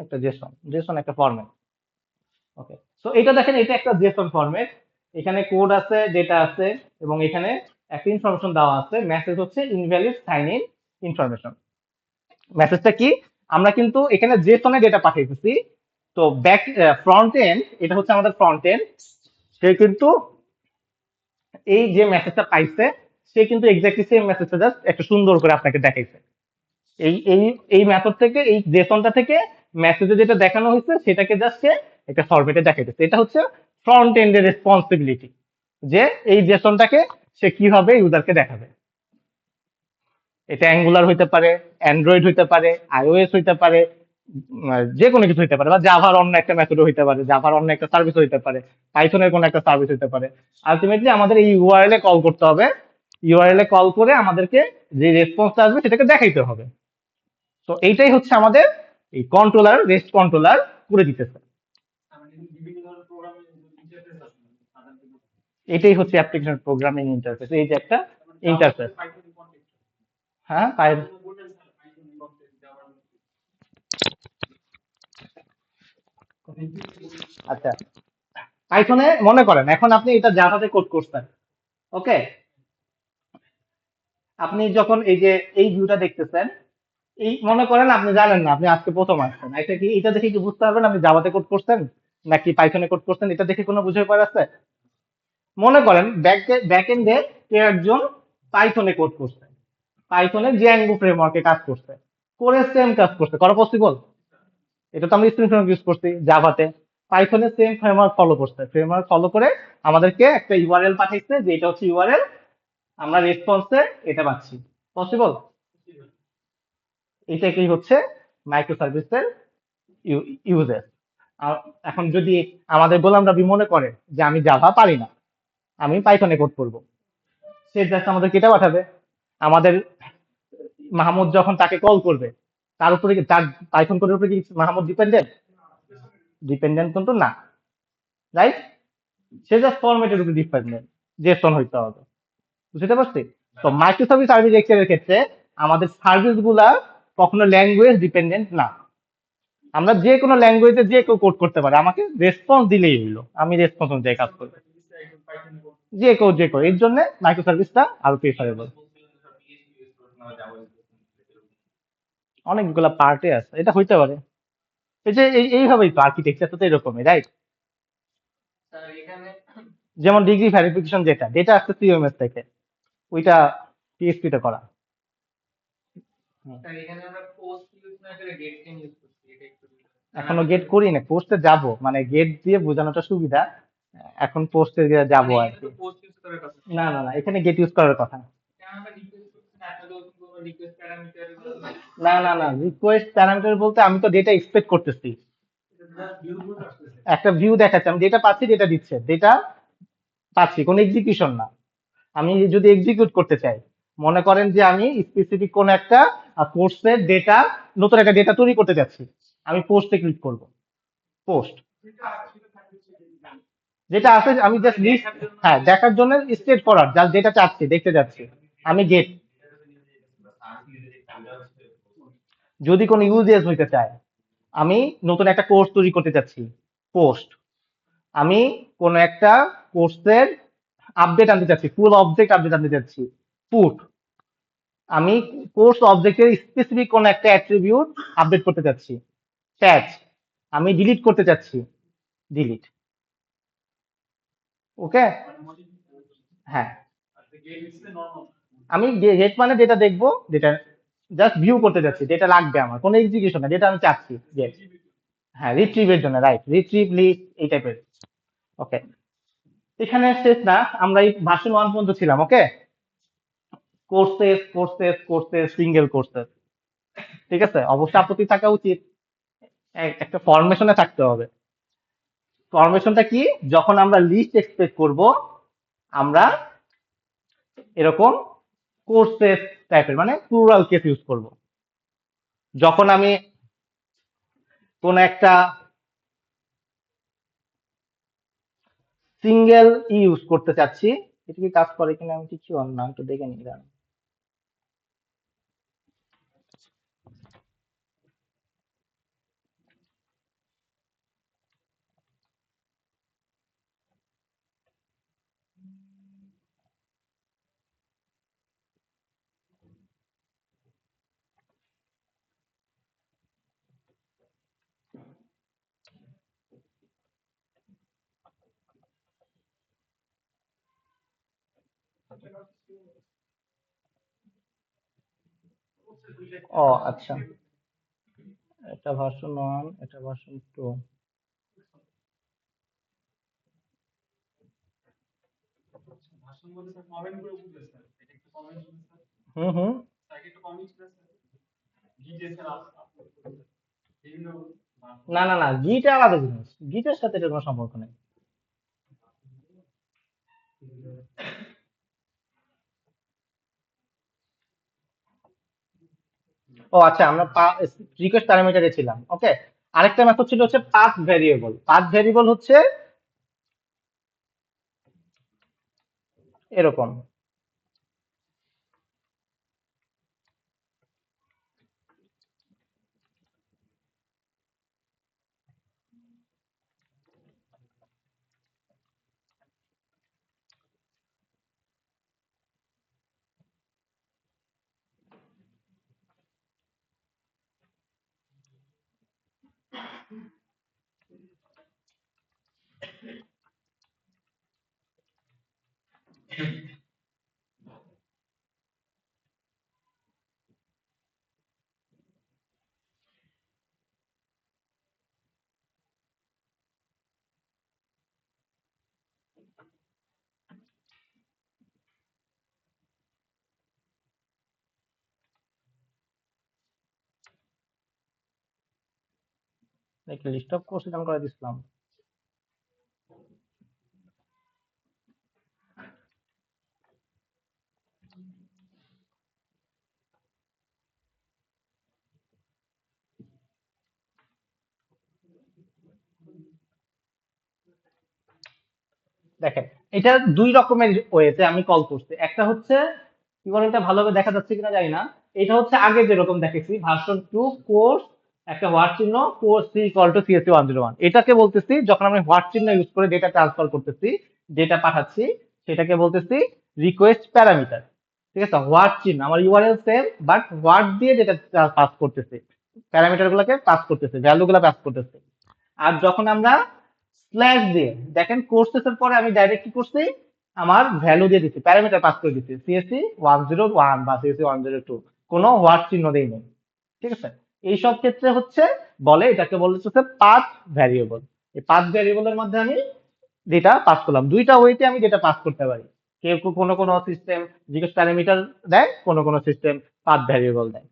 একটা জেসন, জেসন একটা ফরম্যাট। ওকে, সো এটা দেখেন এটা একটা জেসন ফরম্যাট, এখানে কোড আছে, ডেটা আছে, এবং এখানে একটা ইনফরমেশন দেওয়া আছে, মেসেজ হচ্ছে ইনভ্যালিড সাইন ইন ইনফরমেশন। মেসেজটা কি, আমরা কিন্তু এখানে জেসনে ডেটা পাঠিয়েছি। তো ব্যাক ফ্রন্ট এন্ড, এটা হচ্ছে আমাদের ফ্রন্ট এন্ড, সে কিন্তু এই যে মেসেজটা পাইছে, সে কিন্তু এক্স্যাক্টলি সেম মেসেজটা জাস্ট একটা সুন্দর করে আপনাকে দেখাইছে। এই এই এই মেথড থেকে, এই জেসনটা থেকে মেসেজে যেটা দেখানো হয়েছে সেটাকে জাস্ট একটা ফরম্যাটে দেখাইতেছে। এটা হচ্ছে ফ্রন্ট এন্ডের রেসপন্সিবিলিটি, যে এই জেসনটাকে সে কিভাবে ইউজারকে দেখাবে। এটা অ্যাঙ্গুলার হইতে পারে, অ্যান্ড্রয়েড হইতে পারে, আইওএস হইতে পারে, যে কোনো কিছু হইতে পারে, বা জাভার অন্য একটা মেথড হইতে পারে, জাভার অন্য একটা সার্ভিস হইতে পারে, পাইথনের কোনো একটা সার্ভিস হইতে পারে। আলটিমেটলি আমাদের এই ইউআরএল এ কল করতে হবে, ইউআরএল এ কল করে আমাদেরকে যে রেসপন্সটা আসবে সেটাকে দেখাইতে হবে। তো এইটাই হচ্ছে আমাদের এই কন্ট্রোলার, রেস্ট কন্ট্রোলার করে দিতেছে। এটাই হচ্ছে অ্যাপ্লিকেশন প্রোগ্রামিং ইন্টারফেস, এই যে একটা ইন্টারফেস। হ্যাঁ, আচ্ছা, পাইথনে মনে করেন এখন আপনি এটা জাভাতে কোড করছেন। ওকে, আপনি যখন এই যে এই ভিউটা দেখতেছেন, এই মনে করেন আপনি জানেন না, আপনি আজকে প্রথম আসছেন, এটা কি, এটা দেখে কি বুঝতে পারবেন আপনি জাভাতে কোড করছেন নাকি পাইথনে কোড করছেন? এটা দেখে কোনো বুঝে পার আছে? মনে করেন ব্যাক এন্ডে কেউ একজন পাইথনে কোড করছে, পাইথনে জ্যাঙ্গো ফ্রেমওয়ার্কে কাজ করছে, করে সেম কাজ করছে, করা পসিবল? এটা তো আমরা স্প্রিং ফ্রেমওয়ার্ক ইউজ করছি জাভাতে। পাইথনে সেম ফ্রেমওয়ার্ক ফলো করছে, ফ্রেমওয়ার্ক ফলো করে আমাদেরকে একটা ইউআরএল পাঠাইছে যে এটা হচ্ছে ইউআরএল, আমরা রেসপন্সে এটা পাচ্ছি। পসিবল? এটাকেই হচ্ছে মাইক্রো সার্ভিসের ইউজেস। এখন যদি আমাদের গোলাম রবি মনে করে যে আমি জাভা পারি না, আমি পাইথনে কোড করব, সে জাস্ট আমাদেরকে এটা পাঠাবে। আমাদের মাহমুদ যখন তাকে কল করবে, তার উপরে তার পাইথন কোডের উপরে কি মাহমুদ ডিপেন্ডেন্ট? ডিপেন্ডেন্ট কিন্তু না, রাইট? সে জাস্ট ফরম্যাটের উপরে ডিপেন্ডেন্ট, জেসন হইতে হবে। বুঝতে পারছি? তো মাইক্রো সার্ভিস আর্কিটেকচারের ক্ষেত্রে আমাদের সার্ভিস গুলা কখনো ল্যাঙ্গুয়েজ ডিপেন্ডেন্ট না। আমরা যে কোনো ল্যাঙ্গুয়েজে যে কেউ কোড করতে পারে, আমাকে রেসপন্স দিলেই হইলো, আমি রেসপন্স অনুযায়ী কাজ করবো। যে কেউ এর জন্য মাইক্রো সার্ভিসটা আরো প্রিফারেবল। অনেকগুলা পার্টে আছে, এটা হইতে পারে। এই যে এইভাবেই তো আর্কিটেকচার তো এরকমই, রাইট?
স্যার এখানে
যেমন ডিগ্রি ভেরিফিকেশন, যেটা ডেটা আসছে সিএমএস থেকে, ওইটা পিএসপি তে করা। হুম।
স্যার এখানে আমরা পোস্ট ইউজ না করে গেট কেন ইউজ করছি, এটা একটু
এখনো গেট করি না, পোস্টে যাব, মানে গেট দিয়ে বোঝানোটা সুবিধা, এখন পোস্টে যাব
মানে
আর
এখানে
কি।
তো পোস্ট ইউজ করার কথা।
না না না, এখানে গেট ইউজ করার কথা না।
কেন আমরা রিকোয়েস্ট করছি না, আসলে কোনো রিকোয়েস্ট প্যারামিটার
না না না, রিকোয়েস্ট প্যারামিটার বলতে আমি তো ডেটা এক্সপেক্ট করতেছি,
জাস্ট ভিউ গুলো আসতেছে।
একটা ভিউ দেখাচ্ছে, আমি ডেটা পাচ্ছি, ডেটা দিচ্ছে, ডেটা পাচ্ছি, কোনো এক্সিকিউশন না। আমি যদি এক্সিকিউট করতে চাই, মনে করেন যে আমি স্পেসিফিক কোন একটা কোর্সের ডেটা, নতুন একটা ডেটা তৈরি করতে যাচ্ছি, আমি পোস্টে ক্লিক করব, পোস্ট যেটা আছে আমি জাস্ট লিস্ট, হ্যাঁ দেখার জন্য স্ট্রেট ফরওয়ার্ড, জাস্ট ডেটা চাচ্ছি, দেখতে যাচ্ছি, আমি গেট। যদি কোনো ইউজেস হইতে চায়, আমি নতুন একটা কোর্স তৈরি করতে চাচ্ছি, পোস্ট। আমি কোনো একটা কোর্সের আপডেট আনতে চাচ্ছি, ফুল অবজেক্ট আপডেট আনতে চাচ্ছি, পুট। আমি কোর্স অবজেক্টের স্পেসিফিক কোন একটা অ্যাট্রিবিউট আপডেট করতে চাচ্ছি, প্যাচ। আমি ডিলিট করতে চাচ্ছি, ডিলিট। ওকে, হ্যাঁ। আমি গেট মানে যেটা দেখবো, যেটা জাস্ট ভিউ করতে যাচ্ছি, যেটা লাগবে আমার, কোনো এক্সিকিউশন না, যেটা আমি চাচ্ছি গেট। হ্যাঁ, রিট্রিভের জন্য, রাইট, রিট্রিভ লিস্ট এই টাইপের। ওকে, এখানে শেষ না, আমরা এই ভার্সন 1 পর্যন্ত ছিলাম। Okay, courses courses courses, single courses, ঠিক আছে? অবশ্যই আপত্তি থাকা উচিত, একটা ফরমেশনে থাকতে হবে। ফরমেশনটা কি? যখন আমরা লিস্ট এক্সপেক্ট করব, আমরা এরকম কোর্সেস টাইপের, মানে প্লুরাল কেস ইউজ করব। যখন আমি কোন একটা সিঙ্গেল ইউজ করতে চাচ্ছি, এটা কি কাজ করে কিনা আমি কিছু না একটু দেখে নিই, দাঁড়ান। ও আচ্ছা, এটা ভার্সন 1, এটা ভার্সন 2।
ভাষণ বলতে স্যার কমেন্ট করে বুঝবে স্যার, এটা একটু কমেন্ট স্যার,
হুম হুম।
তাকে একটু কমেন্ট স্যার, গিজে স্যার আপলোড করতে বিভিন্ন
না না না, গিটা আলাদা জিনিস, গিটার সাথে এটা কোনো সম্পর্ক নেই। ও আচ্ছা, আমরা রিকোয়েস্ট প্যারামিটারে ছিলাম। ওকে, আরেকটা মেথড ছিল হচ্ছে পাথ ভেরিয়েবল। পাথ ভেরিয়েবল হচ্ছে এরকম। একটা লিস্ট অফ কোর্স ডান করে দিছিলাম। দেখেন, এটা দুই রকমের ওয়েতে আমি কল করছি। একটা হচ্ছে কি বলেন, এটা ভালোভাবে দেখা যাচ্ছে কিনা জানি না। এটা হচ্ছে আগে যেরকম দেখেছি ভার্সন 2 কোর্স, একটা হোয়াট চিহ্ন, course C equal to CSC 101, এটাকে বলতেছি যখন আমি হোয়াট চিহ্ন ইউজ করে ডেটা ট্রান্সফার করতেছি, ডেটা পাঠাচ্ছি, সেটাকে বলতেছি রিকোয়েস্ট প্যারামিটার। ঠিক আছে, হোয়াট চিহ্ন আমার ইউআরএল সেম, বাট হোয়াট দিয়ে ডেটা পাস করতেছি, প্যারামিটার গুলোকে পাস করতেছে, ভ্যালু গুলা পাস করতেছে। আর যখন আমরা স্ল্যাশ দিয়ে, দেখেন কোর্সেসের পরে আমি ডাইরেক্ট কি করছি, আমার ভ্যালু দিয়ে দিচ্ছি, প্যারামিটার পাস করে দিচ্ছি, সিএসসি 101 বা সিএসসি 102, কোনো হোয়াট চিহ্ন দেই নেই। ঠিক আছে, এইসব ক্ষেত্রে হচ্ছে বলে, এটাকে বলে হচ্ছে পাথ ভ্যারিয়েবল। এই পাথ ভ্যারিয়েবলের মধ্যে আমি ডেটা পাস করলাম, দুইটা ওয়েতে আমি ডেটা পাস করতে পারি। কেউ কোনো কোনো সিস্টেম রিকোয়েস্ট প্যারামিটার দেয়, কোনো কোনো সিস্টেম পাথ ভ্যারিয়েবল দেয়।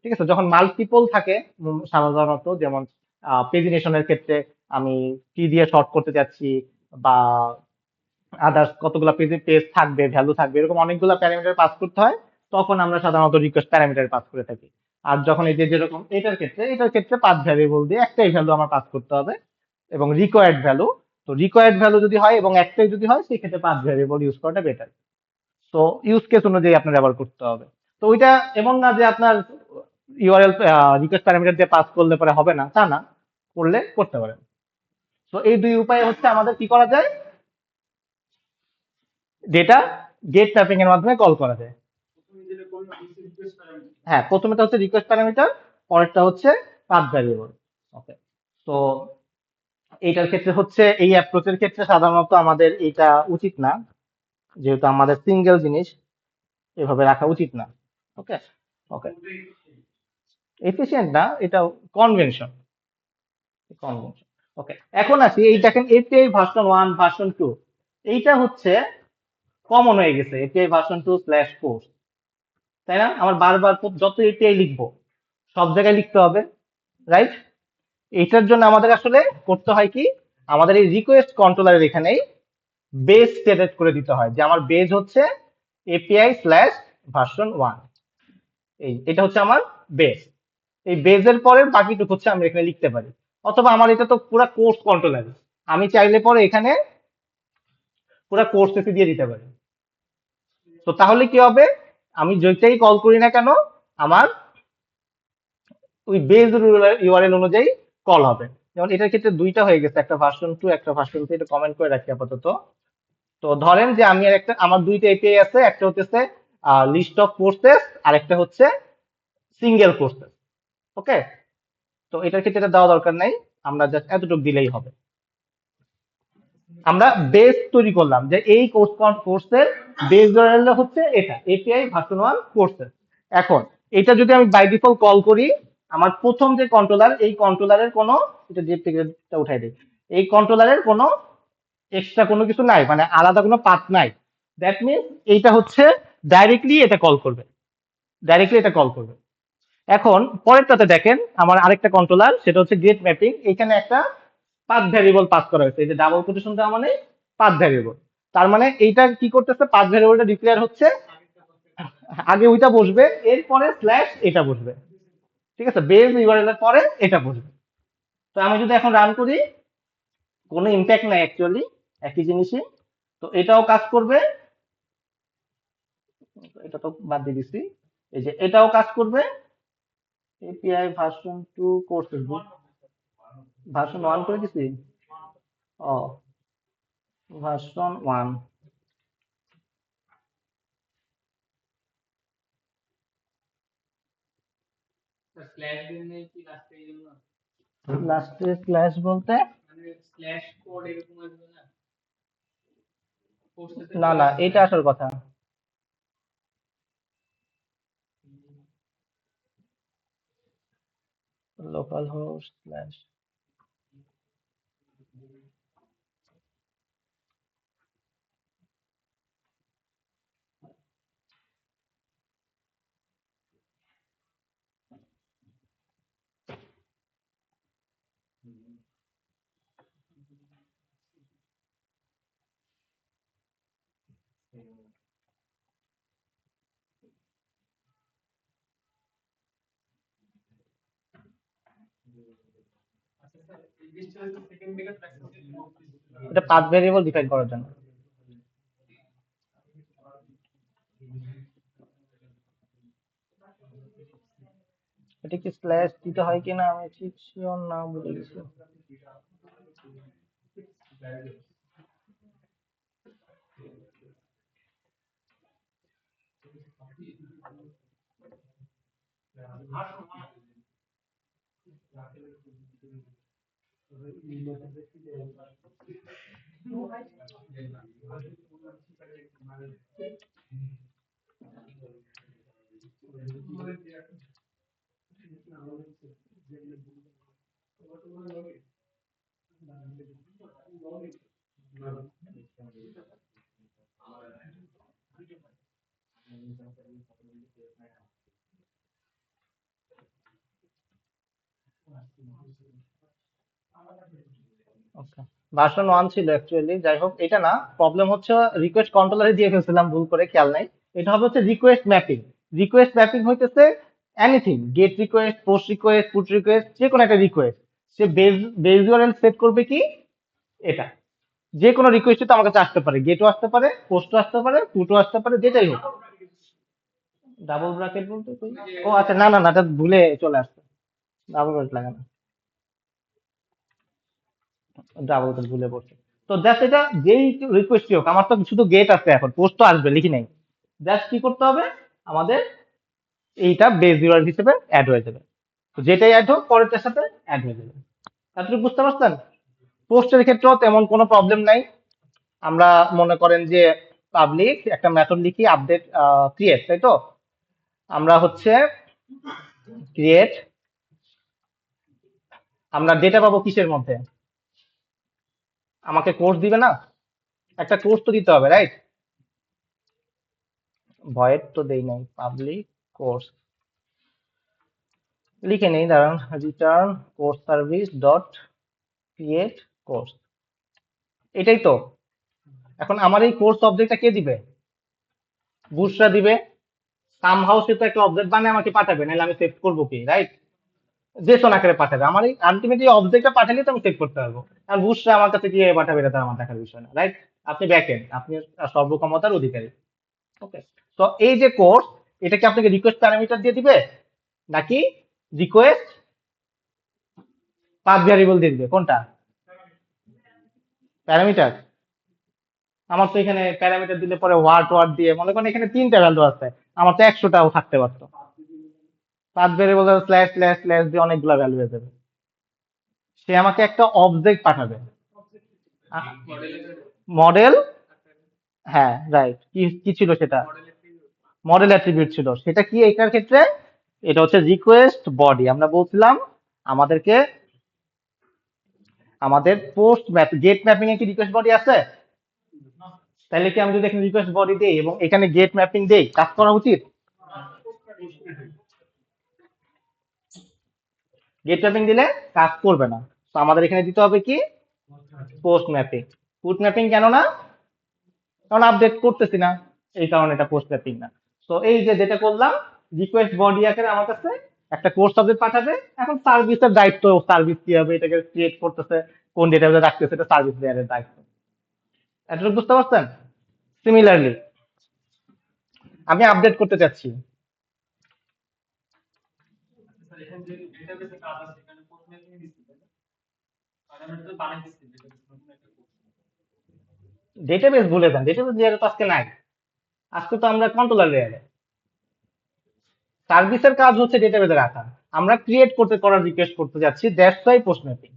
ঠিক আছে, যখন মাল্টিপল থাকে সাধারণত, যেমন পেজিনেশনের ক্ষেত্রে আমি কি দিয়ে শর্ট করতে যাচ্ছি, বা আদার্স কতগুলো পেজ থাকবে, ভ্যালু থাকবে, এরকম অনেকগুলো প্যারামিটার পাস করতে হয়, তখন আমরা সাধারণত রিকোয়েস্ট প্যারামিটার পাস করে থাকি। আর যখন এই যে যেরকম এটার ক্ষেত্রে পাথ ভ্যারিয়েবল দিয়ে একটাই ভ্যালু আমার পাস করতে হবে, এবং রিকোয়ার্ড ভ্যালু, তো রিকোয়ার্ড ভ্যালু যদি হয় এবং একটাই যদি হয়, সেক্ষেত্রে পাথ ভ্যারিয়েবল ইউজ করাটা বেটার। তো ইউজ কেস অনুযায়ী আপনার ব্যবহার করতে হবে। তো ওইটা এমন না যে আপনার ইউআরএল রিকোয়েস্ট প্যারামিটার দিয়ে পাস করলে পরে হবে না, তা না, করলে করতে পারেন। তো এই দুই উপায়ে হচ্ছে আমাদের কি করা যায়, ডেটা গেট ম্যাপিং এর মাধ্যমে কল করা যায়। হ্যাঁ, প্রথমেটা হচ্ছে রিকোয়েস্ট প্যারামিটার, পরেরটা হচ্ছে পাথ ভ্যারিয়েবল। ওকে, তো এইটার ক্ষেত্রে হচ্ছে, এই অ্যাপ্রোচের ক্ষেত্রে সাধারণত আমাদের এটা উচিত না, যেহেতু আমাদের সিঙ্গেল জিনিস এভাবে রাখা উচিত না। ওকে, ওকে, এফিসিয়েন্ট না, এটা কনভেনশন, কনভেনশন। ওকে, এখন আসি, এই দেখেন এপিআই ভার্সন 1 ভার্সন 2, এইটা হচ্ছে কমন হয়ে গেছে, এপিআই ভার্সন 2/কোর্স, তাই না? আমার বারবার যত এপিআই লিখবো সব জায়গায় লিখতে হবে, রাইট? এটার জন্য আমাদের আসলে করতে হয় কি, আমাদের এই রিকোয়েস্ট কন্ট্রোলারের এখানেই বেস সেট করে দিতে হয়, যে আমার বেজ হচ্ছে API/ভার্সন 1, এটা হচ্ছে আমার বেস। এই বেজের পরে বাকিটুকু হচ্ছে আমি এখানে লিখতে পারি, অথবা আমার এটা তো পুরো কোর্স কন্ট্রোলার, আমি চাইলে পরে এখানে পুরো কোর্স দিয়ে দিতে পারি। তো তাহলে কি হবে, আমি যেটাই কল করি না কেন, আমার ওই বেজ ইউআরএল অনুযায়ী কল হবে। যেমন এটার ক্ষেত্রে দুইটা হয়ে গেছে, একটা ভার্সন 2 একটা ভার্সন 3, এটা কমেন্ট করে রাখি আপাতত। তো ধরেন যে আমি আমার দুইটা এপিআই আছে, একটা হচ্ছে লিস্ট অফ কোর্সেস, আর একটা হচ্ছে সিঙ্গেল কোর্সেস। ওকে, তো এটার ক্ষেত্রে এটা দেওয়া দরকার নাই, আমরা জাস্ট এতটুকু দিলেই হবে। আমরা বেস তৈরি করলাম যে এই কোর্সের বেস ইউআরএল হচ্ছে এটা, API/ভার্সন 1 কোর্সেস। এখন এটা যদি আমি বাই ডিফল্ট কল করি, আমার প্রথম যে কন্ট্রোলার, এই কন্ট্রোলারের কোনো, এটা যে টিকেটটা উঠাই দিই, এই কন্ট্রোলারের কোনো এক্সট্রা কোনো কিছু নাই, মানে আলাদা কোনো পাথ নাই। দ্যাট মিনস এইটা হচ্ছে ডাইরেক্টলি এটা কল করবে, ডাইরেক্টলি এটা কল করবে। এখন পরেরটাতে দেখেন, আমার আরেকটা কন্ট্রোলার, সেটা হচ্ছে গেট ম্যাপিং, এখানে একটা পাথ ভ্যারিয়েবল পাস করা হয়েছে, এই যে ডাবল কোটেশন দেওয়া মানে পাথ ভ্যারিয়েবল। তার মানে এইটা কি করতেছে, পাথ ভ্যারিয়েবলটা ডিক্লেয়ার হচ্ছে, আগে ওইটা বসবে, এরপরে স্ল্যাশ এটা বসবে। ঠিক আছে, বেস ইউআরএল এর পরে এটা বসবে। তো আমি যদি এখন রান করি, কোনো ইম্প্যাক্ট নাই অ্যাকচুয়ালি, একই জিনিসই। তো এটাও কাজ করবে, এটা তো বাদ দিয়ে দিছি, এই যে এটাও কাজ করবে। API/ভার্সন 2 কোর্স, ভার্সন 1 করে দিছি। ও, ভার্সন 1,
স্ল্যাশ দিন নেই কি লাস্টে, এই জন্য
লাস্টে স্ল্যাশ বলতে,
মানে স্ল্যাশ কোড এরকম আসবে না, কোর্সেতে
না
চলে
না,
আসবে
এটা
না।
আসার কথা। লোকাল হোস্ট স্ল্যাশ, এটা পাথ ভেরিয়েবল ডিফাইন করার জন্য। এটা কি স্ল্যাশ দিতে হয় কিনা আমি ঠিক শিওর না, বুঝে গেছি। ওকে, ভার্সন 1 ছিল অ্যাকচুয়ালি, যাই হোক এটা না, প্রবলেম হচ্ছে রিকোয়েস্ট কন্ট্রোলারে দিয়ে ফেলছিলাম ভুল করে, খেয়াল নাই। এটা হবে হচ্ছে রিকোয়েস্ট ম্যাপিং। রিকোয়েস্ট ম্যাপিং হইতেছে anything, gate request, post request, put request, যে কোনো একটা রিকোয়েস্ট সে বেজ ইউআরএল সেট করবে কি, এটা যে কোনো রিকোয়েস্টই তো আমার কাছে আসতে পারে, গেটও আসতে পারে, পোস্টও আসতে পারে, পুটও আসতে পারে, যেটাই হোক। ডাবল ব্র্যাকেট বলতে কই? ও আচ্ছা, না না না, এটা ভুলে চলে আসছে, ডাবল ব্র্যাকেট লাগানো, ডাবল ব্র্যাকেট ভুলে পড়ছে। তো জাস্ট এটা যেই রিকোয়েস্টই হোক, আমার তো শুধু গেট আছে, এখন পোস্ট তো আসবে, লিখি নাই। জাস্ট কি করতে হবে আমাদের, এইটা বেস ইউআরএল হিসেবে অ্যাড হয়ে যাবে। তো যেটাই অ্যাড হোক পরেরটার সাথে অ্যাড হয়ে যাবে। এতটুকু বুঝতে পারছেন? পোস্টের ক্ষেত্রেও তেমন কোনো প্রবলেম নাই। আমরা মনে করেন যে পাবলিক একটা মেথড লিখি আপডেট ক্রিয়েট, তাই তো? আমরা হচ্ছে ক্রিয়েট, আমরা ডেটা পাবো কিসের মধ্যে? আমাকে কোর্স দিবে না, একটা কোর্স তো দিতে হবে, রাইট? ভয়েড তো দেই নাই, পাবলিক কোর্স লিখে নেই, দাঁড়ান, return course service dot create course, এটাই তো। এখন আমার এই কোর্স অবজেক্টটা কে দিবে? বুশরা দিবে। সামহাউ সে তো একটা অবজেক্ট বানিয়ে আমাকে পাঠাবে, নাহলে আমি সেভ করবো কি, রাইট? জেসন আকারে পাঠাবে, আমার এই আলটিমেটলি অবজেক্টটা পাঠালে তো আমি সেভ করতে পারবো। আর বুশরা আমার কাছে গিয়ে পাঠাবে, এটা তো আমার দেখার বিষয় না, রাইট? আপনি ব্যাকেন্ড, আপনি সর্বক্ষমতার অধিকারী। ওকে, তো এই যে কোর্স, এটা কি আপনাকে রিকোয়েস্ট প্যারামিটার দিয়ে দিবে, নাকি রিকোয়েস্ট পাথ ভ্যারিয়েবল দিয়ে দিবে? কোনটা? প্যারামিটার। আমার তো এখানে প্যারামিটার দিলে পরে ওয়ার্ড দিয়ে, মনে করেন এখানে 3টা ভ্যালু আছে, আমার তো 100টাও থাকতে পারতো। Path variable slash slash slash দিয়ে অনেকগুলো ভ্যালু হয়ে যাবে। সে আমাকে একটা অবজেক্ট পাঠাবে, মডেল। হ্যাঁ রাইট, কি কি ছিল সেটা? মডেল অ্যাট্রিবিউট ছিল, সেটা কি এটার ক্ষেত্রে? এটা হচ্ছে রিকোয়েস্ট বডি। আমরা বলছিলাম আমাদেরকে, আমাদের পোস্ট ম্যাপ গেট ম্যাপিং এ কি রিকোয়েস্ট বডি আছে? তাহলে কি আমি যদি এখানে রিকোয়েস্ট বডি দেই এবং এখানে গেট ম্যাপিং দেই, কাজ করা উচিত? গেট ম্যাপিং দিলে কাজ করবে না। তো আমাদের এখানে দিতে হবে কি, পোস্ট ম্যাপিং। পুট ম্যাপিং কেন না? কারণ আপডেট করতেছি না, এই কারণে এটা পোস্ট ম্যাপিং না। তো এই যে যেটা করলাম, রিকোয়েস্ট বডি আকারে আমার কাছে একটা কোর্স সাবজেক্ট পাঠাবে। এখন সার্ভিসের দায়িত্ব, সার্ভিস কি হবে, এটাকে ক্রিয়েট করতেছে, কোন ডেটাবেসে রাখতেছে, এটা সার্ভিস লেয়ারের দায়িত্ব। এতটুকু বুঝতে পারছেন? সিমিলারলি আমি আপডেট করতে চাচ্ছি, ডেটাবেস ভুলে যান, ডেটাবেস লেয়ারে তো আজকে নাই, আজকে তো আমরা কন্ট্রোলার লেয়ারে। সার্ভিসের কাজ হচ্ছে ডেটাবেসে রাখা, আমরা ক্রিয়েট করতে করার রিকোয়েস্ট করতে যাচ্ছি, that's why post mapping.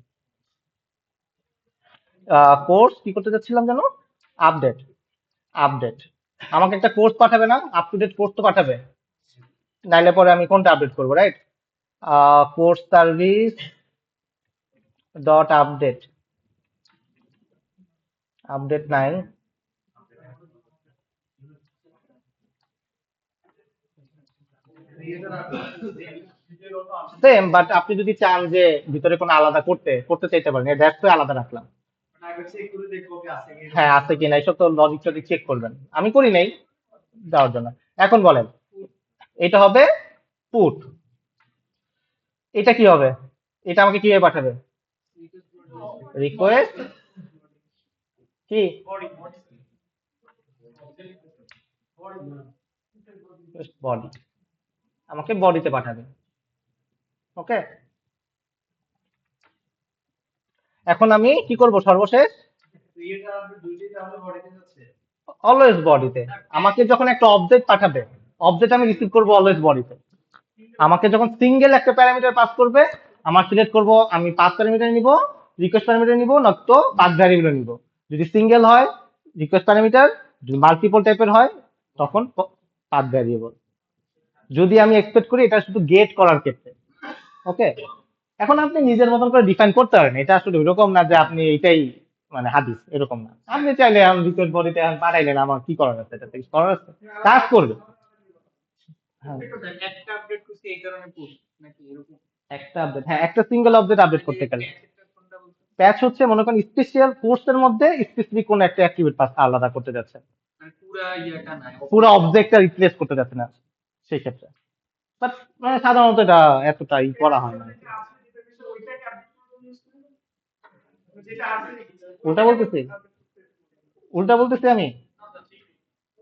Course কি করতে যাচ্ছিলাম যেন? আপডেট। আপডেট, আমাকে একটা কোর্স পাঠাবে না, আপ টু ডেট কোর্স তো পাঠাবে, নাইলে পরে আমি কোনটা আপডেট করবো, right? Course service dot update, update নাই। সেম, বাট আপনি যদি চান যে ভিতরে কোনো আলাদা করতে করতে চাইতে পারেন, দ্যাটস ওয়াই আলাদা রাখলাম। হ্যাঁ আছে কিনা, এইসব তো লজিক টজিক চেক করবেন, আমি করি নাই দেওয়ার জন্য। এখন বলেন, এটা হবে পুট, এটা কি হবে? এটা আমাকে কিভাবে পাঠাবে? রিকোয়েস্ট কি বডি, আমাকে বডিতে পাঠাবে। ওকে, এখন আমি কি করব সর্বশেষ?
ক্রিয়েট আর আপডেট দুইটাই তাহলে বডিতে যাচ্ছে।
অলওয়েজ বডিতে। আমাকে যখন একটা অবজেক্ট পাঠাবে, অবজেক্ট আমি রিসিভ করব অলওয়েজ বডিতে। আমাকে যখন সিঙ্গেল একটা প্যারামিটার পাস করবে, আমার সিলেক্ট করব আমি পাস প্যারামিটার নিব, রিকোয়েস্ট প্যারামিটার নিব, নয়তো পাস ভ্যারিয়েবল নিব। যদি সিঙ্গেল হয় রিকোয়েস্ট প্যারামিটার, যদি মাল্টিপল টাইপের হয় তখন পাস ভ্যারিয়েবল। যদি আমি এক্সপেক্ট করি এটা শুধু গেট করার ক্ষেত্রে। ওকে, এখন আপনি নিজের মতন করে ডিফাইন করতে পারেন, এটা আসলে এরকম না যে আপনি এটাই মানে হাদিস, এরকম না। আপনি চাইলে আমি রিকোয়েস্ট বডিতে পাঠাইলেন, আমার কি করার আছে, এটা কিছু করার আছে, কাজ করবে। হ্যাঁ,
একটা আপডেট করছি এই কারণে পুশ নাকি এরকম?
একটা আপডেট, হ্যাঁ একটা সিঙ্গেল আপডেট আপডেট করতে গেলে।
প্যাচেরটা কোনটা বলছো?
প্যাচ হচ্ছে মনে করেন স্পেশাল কোর্সের মধ্যে স্পেসিফিক কোন একটা অ্যাক্টিভিটি পাস আলাদা করতে যাচ্ছে,
মানে পুরা ইয়েটা না,
পুরো অবজেক্টটা রিপ্লেস করতে যাচ্ছে না সেই ক্ষেত্রে। বাট মানে সাধারণত এটা এতটা ই করা হয় না। উল্টা বলতেছি, উল্টা বলতেছি আমি,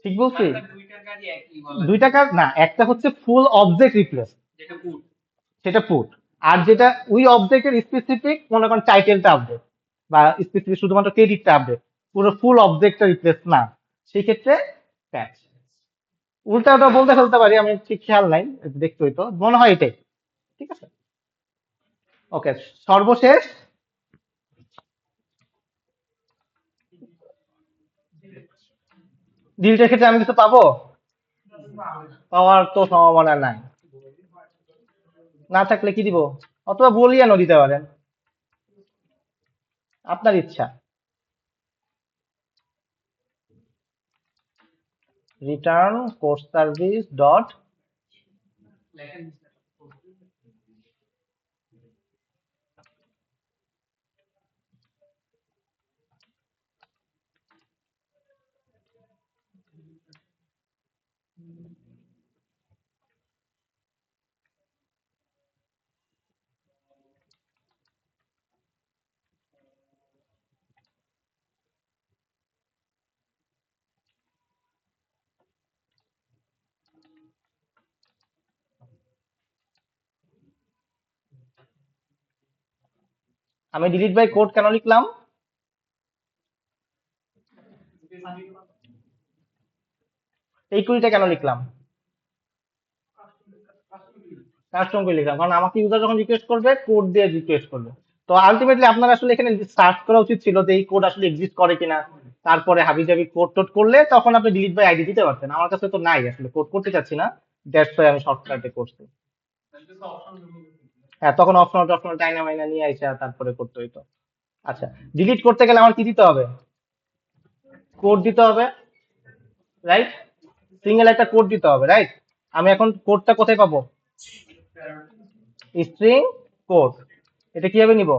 ঠিক বলছি?
মানে দুইটার কাজই একই বলা
দুইটা কাজ না, একটা হচ্ছে ফুল অবজেক্ট রিপ্লেস,
যেটা পুট।
সেটা পুট। আর যেটা ওই অবজেক্টের স্পেসিফিক মনে করেন টাইটেলটা আপডেট বা স্পেসিফিক শুধুমাত্র ক্রেডিটটা আপডেট, পুরো ফুল অবজেক্টটা রিপ্লেস না, সেই ক্ষেত্রে প্যাচ। উল্টা ওটা বলতে ফেলতে পারি, আমি ঠিক খেয়াল নাই, একটু দেখতে হইতো, মনে হয় এটাই। ঠিক আছে, ওকে। সর্বশেষ ডিলিটের ক্ষেত্রে আমি কিছু পাবো? পাওয়ার তো সম্ভাবনা নাই। না থাকলে কি দিব? অথবা বলিয়ানও দিতে পারেন, আপনার ইচ্ছা। রিটার্ন কোর্স সার্ভিস ডট,
লেখেন
আমি ডিলিট বাই কোড কেন লিখলাম? এই কুড়িটা কেন লিখলাম? কাস্টম করে লিখলাম কারণ আমাকে ইউজার যখন রিকোয়েস্ট করবে কোড দিয়ে রিকোয়েস্ট করবে। তো আলটিমেটলি আপনার আসলে এখানে সার্চ করা উচিত ছিল যে এই কোড আসলে এক্সিস্ট করে কিনা, তারপরে হাবিজাবি কোড টোড করলে তখন আপনি ডিলিট বাই আইডি দিতে পারতেন। আমার কাছে তো নাই, আসলে কোড করতে চাচ্ছি না, দ্যাটস ওয়াই আমি শর্টকাটে করছি। হ্যাঁ, তখন অপশনাল টপশনাল টাইনা মাইনা নিয়ে আইসা তারপরে করতে হইতো। আচ্ছা, ডিলিট করতে গেলে আমার কি দিতে হবে? কোড দিতে হবে, রাইট? সিঙ্গেল একটা কোড দিতে হবে, রাইট? আমি এখন কোডটা কোথায় পাবো? String code. এটা কিভাবে নিব?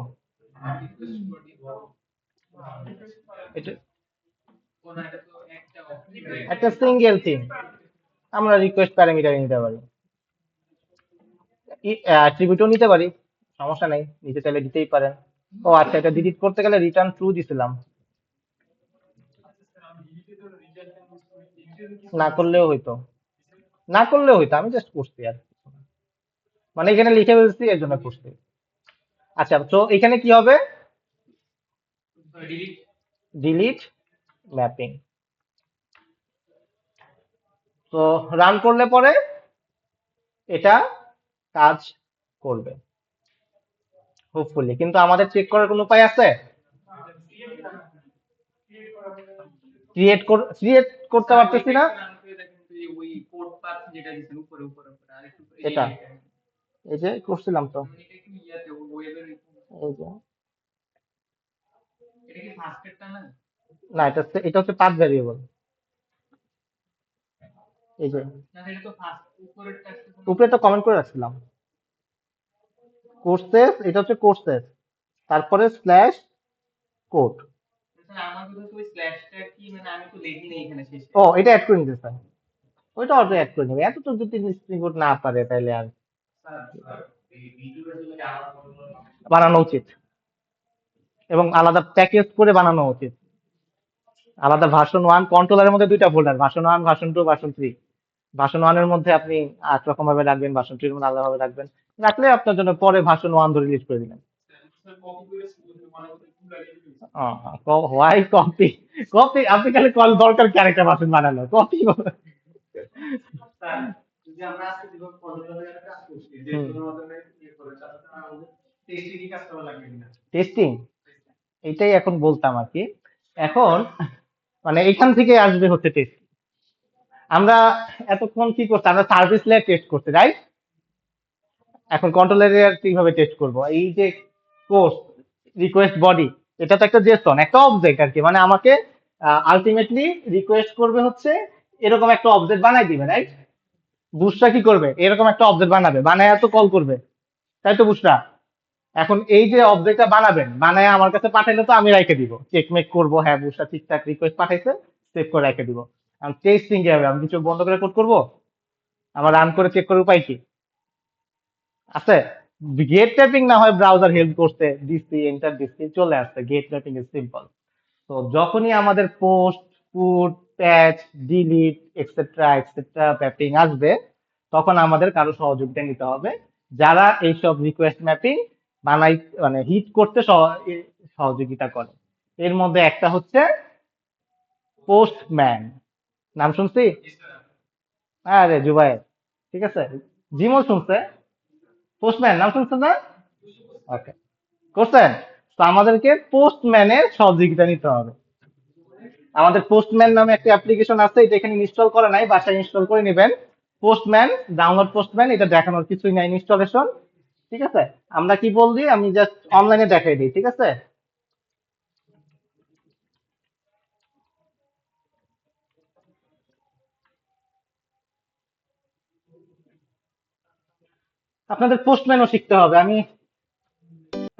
এটা
এটা তো একটা
একটা সিঙ্গেল থিং, আমরা রিকোয়েস্ট প্যারামিটার নিতে পারি, অ্যাট্রিবিউটও নিতে পারি, সমস্যা নেই, নিতে চাইলে দিতেই পারেন। ও আচ্ছা, এটা ডিলিট করতে গেলে রিটার্ন ট্রু দিছিলাম, না করলেও হইতো, না করলেও হইতো, আমি জাস্ট করছি আর কিছু না। মানে এখানে লিখে ফেলছি এর জন্য করছি। আচ্ছা, তো এখানে কি হবে?
ডিলিট।
Delete mapping. তো রান করলে পরে এটা কাজ করবে হোপফুলি, কিন্তু আমাদের চেক করার কোনো উপায় আছে? ক্রিয়েট করতে পারতেছি না।
ওই কোড পাথ যেটা দিছেন উপরে উপরে উপরে আরেকটু
এটা এই যে করছিলাম তো,
এটা কি ইয়াতে ওয়েবের
এই যে,
এটা কি ফাস্টেরটা না?
না এটা হচ্ছে পাথ ভ্যারিয়েবল। এই যে
না এটা তো ফাস্ট উপরেরটা আসছে
উপরে তো কমেন্ট করে রাখছিলাম, কোর্সেস, এটা হচ্ছে কোর্সেস, তারপরে স্ল্যাশ কোড।
স্যার আমার কথা তো ওই স্ল্যাশটা কি, মানে আমি তো দেখিনি এখানে শেষে।
ও, এটা অ্যাড করে নিতে স্যার, ওইটা অটো অ্যাড করে নেবে, এত তো যদি স্প্রিং কোড না পারে তাহলে আর বানানো উচিত। এবং আলাদা প্যাকেজ করে বানানো উচিত। আলাদা ভার্সন 1 কন্ট্রোলারের মধ্যে দুইটা folder, version 1, version 2, version 3। Version 1 এর মধ্যে আপনি এক রকম ভাবে রাখবেন, ভার্সন 2 এর মধ্যে আলাদা ভাবে রাখবেন। রাখলে আপনার জন্য পরে ভার্সন 1 ধরে রিলিজ করে দিবেন। Why copy? কপি আপনি খালি কল দরকার ক্যারেক্টার ভার্সন বানানো, কপি।
স্যার, যদি আমরা আজকে যেভাবে কন্ট্রোলারে একটা কাজ করছি, যে
হুম,
কোনো মাধ্যমে ইয়ে করে, তাহলে তো আমাদের টেস্টিং কি কাজ করা লাগবে কিনা?
টেস্টিং এটাই এখন বলতাম আর কি। এখন মানে এখান থেকে আসবে হচ্ছে টেস্ট। আমরা এতক্ষণ কি করছি, আমরা সার্ভিস লেয়ার টেস্ট করতে, রাইট? এখন কন্ট্রোল লেয়ার কিভাবে টেস্ট করব? এই যে কোর্স রিকোয়েস্ট বডি, এটা তো একটা জেসন, একটা অবজেক্ট আর কি, মানে আমাকে আলটিমেটলি রিকোয়েস্ট করবে হচ্ছে এরকম একটা অবজেক্ট বানাই দিবে, রাইট? বুশরা কি করবে? এরকম একটা অবজেক্ট বানাবে, বানায় তো কল করবে, তাই তো বুশরা? এখন এই যে অবজেক্টটা বানাবেন, বানায় আমার কাছে পাঠাইলে তো আমি রেখে দিব, চেক মেক করবো, হ্যাঁ বুশরা ঠিকঠাক রিকোয়েস্ট পাঠাইছে, সেভ করে রেখে দিব। আমি টেস্টিং কি হবে? আমি কিছু বন্ধ করে কোড করবো? আমার রান করে চেক করার উপায় কি আছে? গেট ট্যাপিং না হয় ব্রাউজার হেল্প করছে, দিচ্ছি এন্টার দিচ্ছি, চলে আসছে, গেট ট্যাপিং ইজ সিম্পল। তো যখনই আমাদের পোস্ট, পুট, প্যাচ, ডিলিট এক্সেট্রা এক্সেট্রা ম্যাপিং আসবে, তখন আমাদের কারো সহযোগিতা নিতে হবে, যারা এইসব রিকোয়েস্ট ম্যাপিং বানাই মানে হিট করতে সহযোগিতা করে। এর মধ্যে একটা হচ্ছে পোস্টম্যান, নাম শুনছি? আরে জুবাই, ঠিক আছে, জিমও শুনছে। পোস্টম্যান নাম শুনছে না? ওকে, করছেন? তো আমাদেরকে পোস্টম্যানের সহযোগিতা নিতে হবে। আমাদের পোস্টম্যান নামে একটা অ্যাপ্লিকেশন আছে, এটা এখানে ইনস্টল করা নাই, বাসায় ইনস্টল করে নেবেন। পোস্টম্যান, ডাউনলোড পোস্টম্যান, এটা দেখানোর কিছুই নাই, ইনস্টলেশন। ঠিক আছে, আমরা কি বলছি, আমি জাস্ট অনলাইনে দেখাই দিই, ঠিক আছে? আপনাদের পোস্টম্যানও শিখতে হবে। আমি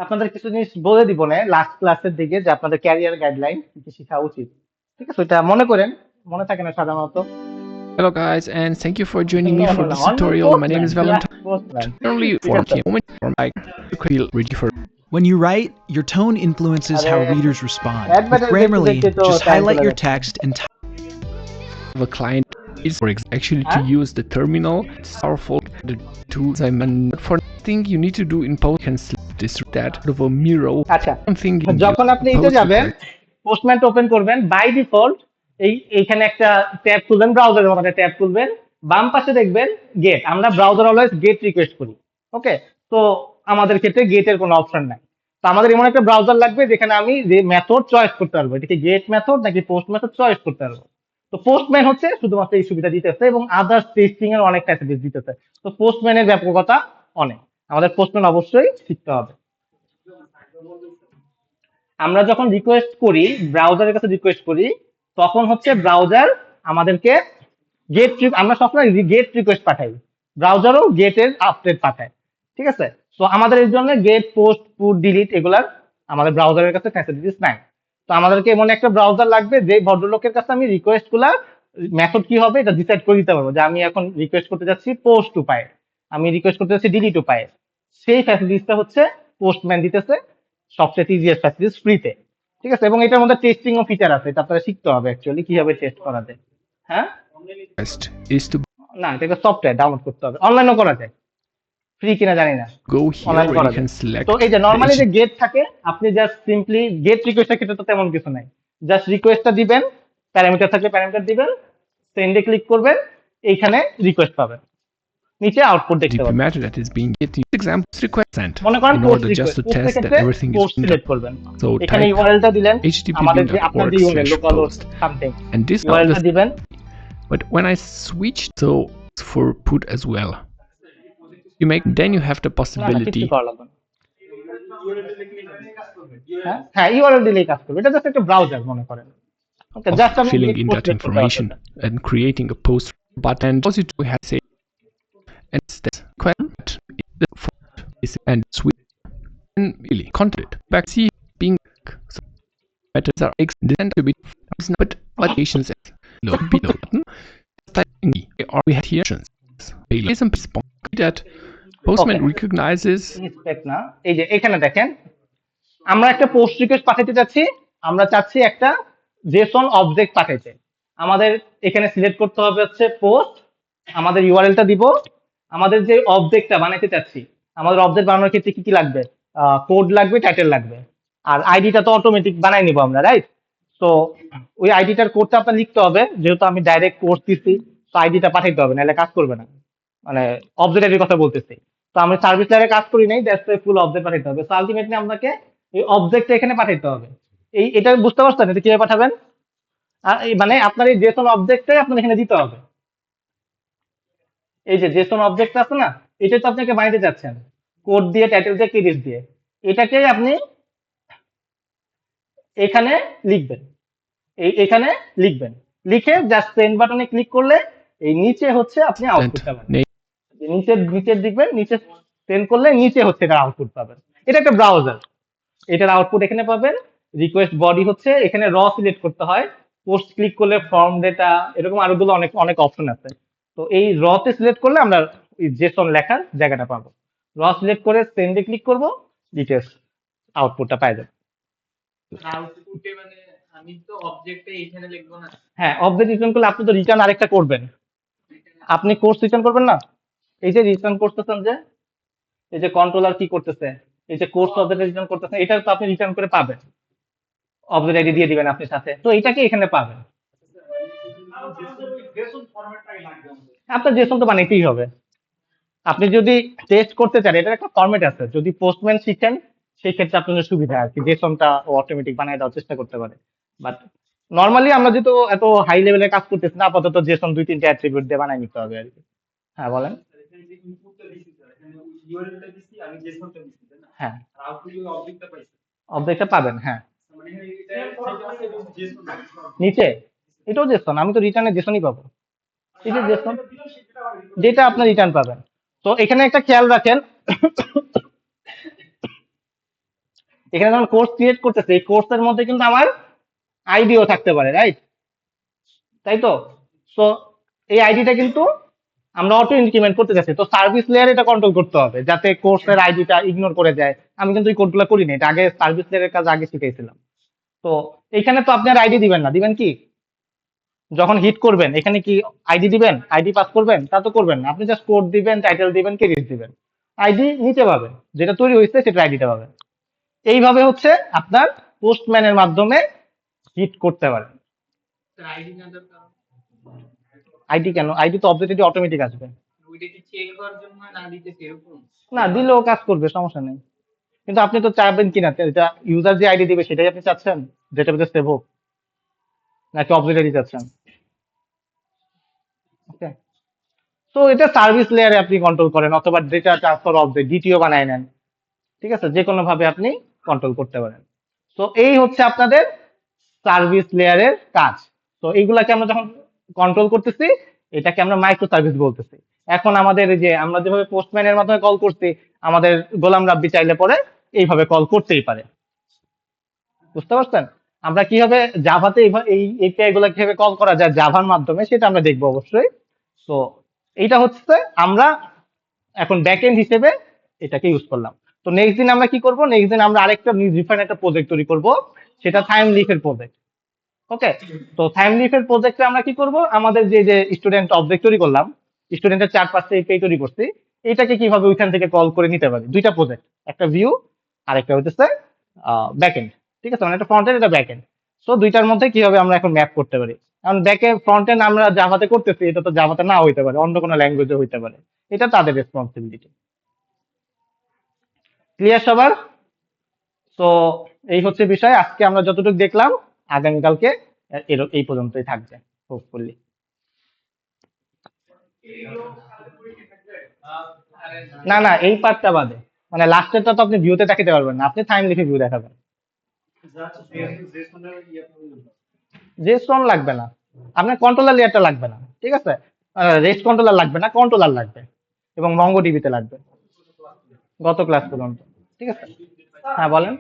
আপনাদের কিছু জিনিস বলে দিব না লাস্ট ক্লাসের দিকে, যে আপনাদের ক্যারিয়ার গাইডলাইন কি কি শেখা উচিত, ঠিক আছে? ওইটা মনে করেন, মনে থাকে না সাধারণত।
Hello guys, and thank you for joining me for this tutorial. My name is Valentine.
Postman,
Only
ঠিক
for
আছে?
a moment for my feel ready for
When you write, your tone influences how
আরে,
readers respond. With
একবারে
Grammarly,
দেখতে তো
just
time
highlight
চলে
your
যাচ্ছে।
text and
a client is for actually to
হ্যাঁ?
use the terminal. It's powerful. The tools I mean, for thing you need to do in post can select this that of a mirror.
আচ্ছা,
Something
যখন আপনি এটা যাবেন, পোস্টম্যানটা ওপেন করবেন, বাই ডিফল্ট এইখানে একটা ট্যাব খুলবেন, ব্রাউজারের মতো একটা ট্যাব খুলবেন, বাম পাশে দেখবেন গেট। আমরা ব্রাউজার অলওয়েজ গেট রিকোয়েস্ট করি, ওকে? তো আমাদের ক্ষেত্রে গেটের কোনো অপশন নাই। তো আমাদের এমন একটা ব্রাউজার লাগবে যেখানে আমি যে মেথড চয়েস করতে পারবো, এটাকে গেট মেথড নাকি পোস্ট মেথড চয়েস করতে পারবো। তো পোস্টম্যান হচ্ছে শুধুমাত্র এই সুবিধা দিতেছে, এবং আদার্স টেস্টিং এর অনেক ফ্যাসিলিটি দিতেছে। তো পোস্টম্যানের ব্যাপকতা অনেক, আমাদের পোস্টম্যান অবশ্যই শিখতে হবে। আমরা যখন রিকোয়েস্ট করি, ব্রাউজারের কাছে রিকোয়েস্ট করি, তখন হচ্ছে ব্রাউজার আমাদেরকে গেট, আমরা সবসময় গেট রিকোয়েস্ট পাঠাই, ব্রাউজারও গেটের আপডেট পাঠায়, ঠিক আছে? তো আমাদের এর জন্য গেট, পোস্ট, পুট, ডিলিট এগুলার আমাদের ব্রাউজারের কাছে ফ্যাসিলিটিস নাই। তো আমাদেরকে এমন একটা ব্রাউজার লাগবে যে ভদ্রলোকের কাছে আমি রিকোয়েস্ট গুলা মেথড কি হবে এটা ডিসাইড করে দিতে পারবো, যে আমি এখন রিকোয়েস্ট করতে যাচ্ছি পোস্ট উপায়ে, আমি রিকোয়েস্ট করতে যাচ্ছি ডিলিট উপায়ে। সেই ফ্যাসিলিটিসটা হচ্ছে পোস্টম্যান দিতেছে, সবচেয়ে ইজিয়েস্ট ফ্যাসিলিটিস ফ্রিতে, ঠিক আছে? এবং এটার মধ্যে টেস্টিং ও ফিচার আছে, এটা আপনারা শিখতে হবে অ্যাকচুয়ালি কিভাবে টেস্ট করা যায়। হ্যাঁ,
best is to
না এটা সফটওয়্যার ডাউনলোড করতে হবে, অনলাইনও করা যায়, ফ্রি কিনা জানি না,
go here
অনলাইন
where
করা
you
যায়।
can select
তো এই যে
the
নর্মালি যে গেট থাকে, আপনি জাস্ট সিম্পলি গেট রিকোয়েস্টের ক্ষেত্রে তো তেমন কিছু নাই, জাস্ট রিকোয়েস্টটা দিবেন, প্যারামিটার থাকলে প্যারামিটার দিবেন, সেন্ডে ক্লিক করবেন, এইখানে রিকোয়েস্ট পাবেন, নিচে আউটপুট দেখতে
HTTP
পাবেন।
method that is being get the example request sent
মনে করেন
in
post
order just
request,
to
পোস্টের
test that
ক্ষেত্রে
everything is
post
in
select করবেন,
so
এখানে
type
ইউআরএলটা দিলেন, আমাদের যে আপনার যে URL local
http://post
something,
and this now
ইউআরএলটা
the
দিবেন।
but when I switch so for put as well you make then you have the
না না, কিছু
possibility
করা লাগবে না। হ্যাঁ হ্যাঁ, ইউআরএল দিলেই কাজ করবে, এটা জাস্ট একটা ব্রাউজার মনে করেন, ওকে?
of
জাস্ট আমি
filling
get
in
post
that
করতে
information
পারতেছি।
and creating a post button also to have say and that's quite and switch and really content back see being so methods are extended to be but applications below button or we have here some that Postman
Okay.
recognizes
Inspect না, এই যে এখানে দেখেন আমরা একটা পোস্ট রিকোয়েস্ট পাঠাতে চাচ্ছি, আমরা চাচ্ছি একটা জেসন অবজেক্ট পাঠাইতে। আমাদের এখানে সিলেক্ট করতে হবে হচ্ছে পোস্ট, আমাদের ইউআরএলটা দিব, আমাদের যে অবজেক্টটা বানাইতে চাচ্ছি, আমাদের অবজেক্ট বানানোর ক্ষেত্রে কি কি লাগবে, কোড লাগবে, টাইটেল লাগবে, আর আইডিটা তো অটোমেটিক বানাই নিব আমরা, রাইট? তো ওই আইডিটার কোডটা আপনার লিখতে হবে, যেহেতু আমি ডাইরেক্ট কোর্স দিচ্ছি, তো আইডিটা পাঠাইতে হবে, নাহলে কাজ করবে না। মানে অবজেক্ট আইডির কথা বলতেছি। তো আমি সার্ভিস লেয়ারে কাজ করি নাই, দ্যাটস ওয়াই ফুল অবজেক্ট পাঠাইতে হবে। সো আলটিমেটলি আপনাকে এই অবজেক্টটা এখানে পাঠাইতে হবে। এটা বুঝতে পারছেন এটা কিভাবে পাঠাবেন? আর মানে আপনার এই জেসন অবজেক্টটাই আপনার এখানে দিতে হবে। এই যে জেসন অবজেক্ট আছে না, এটা তো আপনাকে বানাইতে চাচ্ছেন কোড দিয়ে, টাইটেল দিয়ে, কিরিস দিয়ে। এটাকেই আপনি এখানে লিখবেন, এখানে লিখবেন, লিখে জাস্ট সেন্ড বাটনে ক্লিক করলে এই নিচে হচ্ছে আপনি আউটপুটটা পাবেন। নিচে নিচে দেখবেন, নিচে সেন্ড করলে নিচে হচ্ছে এটা আউটপুট পাবেন। এটা একটা ব্রাউজার, এটার আউটপুট এখানে পাবেন। রিকোয়েস্ট বডি হচ্ছে এখানে র সিলেক্ট করতে হয়, পোস্ট ক্লিক করলে ফর্ম ডেটা, এরকম আরোগুলো অনেক অনেক অপশন আছে। তো এই র তে সিলেক্ট করলে আমরা জেসন লেখার জায়গাটা পাবো। র সিলেক্ট করে সেন্ডে ক্লিক করব, ডিটেলস আউটপুটটা পাই যাবে।
আউটপুটে মানে আমি তো অবজেক্টে এখানে লিখবো না।
হ্যাঁ, অবজেক্ট রিটার্ন করলে আপনি তো রিটার্ন আরেকটা করবেন। আপনি কোর্স রিটার্ন করবেন না, এই যে রিটার্ন করতেছেন, যে এই যে কন্ট্রোলার কি করতেছে, এই যে কোর্স অবজেক্ট রিটার্ন করতেছেন, এটা তো আপনি রিটার্ন করে পাবেন, অবজেক্ট আইডি দিয়ে দিবেন আপনি সাথে, তো এটাকে এখানে পাবেন। আপনার জেসন তো বানাইতেই হবে। আপনি যদি টেস্ট করতে চান, এটার একটা ফরম্যাট আছে, যদি পোস্টম্যান শিখেন সেই ক্ষেত্রে আপনাদের সুবিধা আর কি, জেসনটা ও অটোমেটিক বানিয়ে দেওয়ার চেষ্টা করতে পারে। বাট নর্মালি আমরা যেহেতু এত হাই লেভেলের কাজ করতেছি না, আপাতত জেসন 2-3টা অ্যাট্রিবিউট দিয়ে বানাই নিতে হবে আর কি। হ্যাঁ বলেন। হ্যাঁ, অবজেক্টটা পাবেন, হ্যাঁ নিচে। এটাও জেসন, আমি তো রিটার্নে জেসনই পাবো। এই যে জেসন, যেটা আপনার রিটার্ন পাবেন। তো এখানে একটা খেয়াল রাখেন, এখানে যখন কোর্স ক্রিয়েট করতেছে, এই কোর্সের মধ্যে কিন্তু আমার আইডিও থাকতে পারে, রাইট? তাই তো? সো এই আইডিটা কিন্তু আমরা অটো ইনক্রিমেন্ট করতে যাচ্ছি, তো সার্ভিস লেয়ার এটা কন্ট্রোল করতে হবে যাতে কোর্সের আইডিটা ইগনোর করে যায়। আমি কিন্তু এই কোডগুলো করিনি, এটা আগে সার্ভিস লেয়ারের কাজ আগে শিখেছিলাম। তো এখানে তো আপনি আর আইডি দিবেন না, দিবেন কি? যখন হিট করবেন এখানে কি আইডি দিবেন, আইডি পাস করবেন? তা তো করবেন না, আপনি জাস্ট কোড দিবেন, টাইটেল দিবেন, কেরিস দিবেন, আইডি নিচে পাবেন, যেটা তৈরি হয়েছে সেটা আইডিটা পাবেন। এইভাবে হচ্ছে আপনার পোস্টম্যানের মাধ্যমে হিট করতে পারেন।
আইডি না দরকার,
আইডি কেন? আইডি তো অবজেক্টিভ অটোমেটিক আসবে।
ওইটা কি চেক করার জন্য না দিতে এরকম?
না দিলেও কাজ করবে, সমস্যা নেই। কিন্তু আপনি তো চাইবেন কিনা, এটা ইউজার যে আইডি দিবে সেটাই আপনি চাচ্ছেন যেটা ভিতরে সেভ হোক, নাকি অবজেক্ট আইডি চাচ্ছেন? ওকে, তো এটা সার্ভিস লেয়ারে আপনি কন্ট্রোল করেন, অথবা ডেটা ট্রান্সফার অবজেক্ট ডিটিও বানায় নেন, ঠিক আছে? যে কোনো ভাবে আপনি কন্ট্রোল করতে পারেন। তো এই হচ্ছে আপনাদের সার্ভিস লেয়ারের কাজ। তো এইগুলাকে আমরা যখন কন্ট্রোল করতেছি, এটাকে আমরা মাইক্রো সার্ভিস বলতেছি। এখন আমাদের এই যে আমরা যেভাবে পোস্টম্যানের মাধ্যমে কল করছি, আমাদের গোলাম রাব্বি চাইলে পরে এইভাবে কল করতেই পারে। বুঝতে পারছেন? আমরা কিভাবে জাভাতে এই এপিআই গুলা কিভাবে কল করা যায় জাভার মাধ্যমে, সেটা আমরা দেখবো অবশ্যই। তো এইটা হচ্ছে আমরা এখন ব্যাকএন্ড হিসেবে এটাকে ইউজ করলাম। তো নেক্সট দিন আমরা কি করব, নেক্সট দিন আমরা আরেকটা ডিফারেন্ট একটা প্রজেক্ট তৈরি করব, সেটা থাইম লিফের প্রজেক্ট। ওকে, তো থাইম লিফের প্রজেক্টে আমরা কি করব, আমাদের যে যে স্টুডেন্ট অবজেক্ট তৈরি করলাম, স্টুডেন্টের 4-5টা এপিআই তৈরি করছি, এটাকে কিভাবে ওইখান থেকে কল করে নিতে পারি। দুইটা প্রজেক্ট, একটা ভিউ আর একটা হচ্ছে ব্যাকএন্ড, ঠিক আছে? মানে একটা ফ্রন্ট এন্ড, একটা ব্যাকএন্ড। সো দুইটার মধ্যে কিভাবে আমরা এখন ম্যাপ করতে পারি। কারণ ব্যাকে ফ্রন্ট এন্ড আমরা জাভাতে করতেছি, এটা তো জাভাতে না হইতে পারে, অন্য কোনো ল্যাঙ্গুয়েজে হইতে পারে, এটা তাদের রেসপন্সিবিলিটি। ক্লিয়ার সবার? তো এই হচ্ছে বিষয়, আজকে আমরা যতটুকু দেখলাম, আগামীকালকে এই পর্যন্তই থাকবে হোপফুলি। না না, এই পার্টটা বাদে, মানে লাস্টেরটা তো আপনি ভিউতে দেখাতে পারবেন না, আপনি টাইম লিখে ভিউ দেখাবেন। জেসন লাগবে না, আপনার কন্ট্রোলার লেয়ারটা লাগবে না, ঠিক আছে? রেস্ট কন্ট্রোলার লাগবে না, কন্ট্রোলার লাগবে, এবং মঙ্গোডিবিতে লাগবে গত ক্লাস পর্যন্ত, ঠিক আছে? হ্যাঁ বলেন।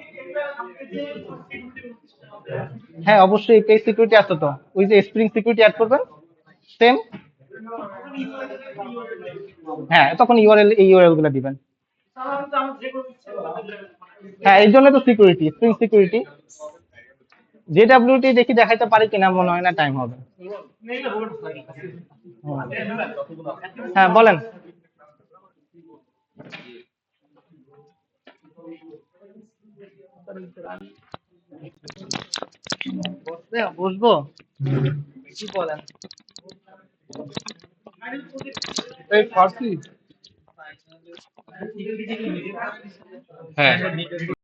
হ্যাঁ অবশ্যই, পেজ সিকিউরিটি আছে তো, ওই যে স্প্রিং সিকিউরিটি অ্যাড করবেন, সেম। হ্যাঁ, তখন ইউআরএল, এই ইউআরএল গুলো দিবেন। হ্যাঁ এই জন্য তো সিকিউরিটি, স্প্রিং সিকিউরিটি। জেডব্লিউটি দেখি দেখাইতে পারি কিনা, মনে হয় না টাইম হবে। হ্যাঁ বলেন। বসবো, কি বলেন? এই ফার্সি।
হ্যাঁ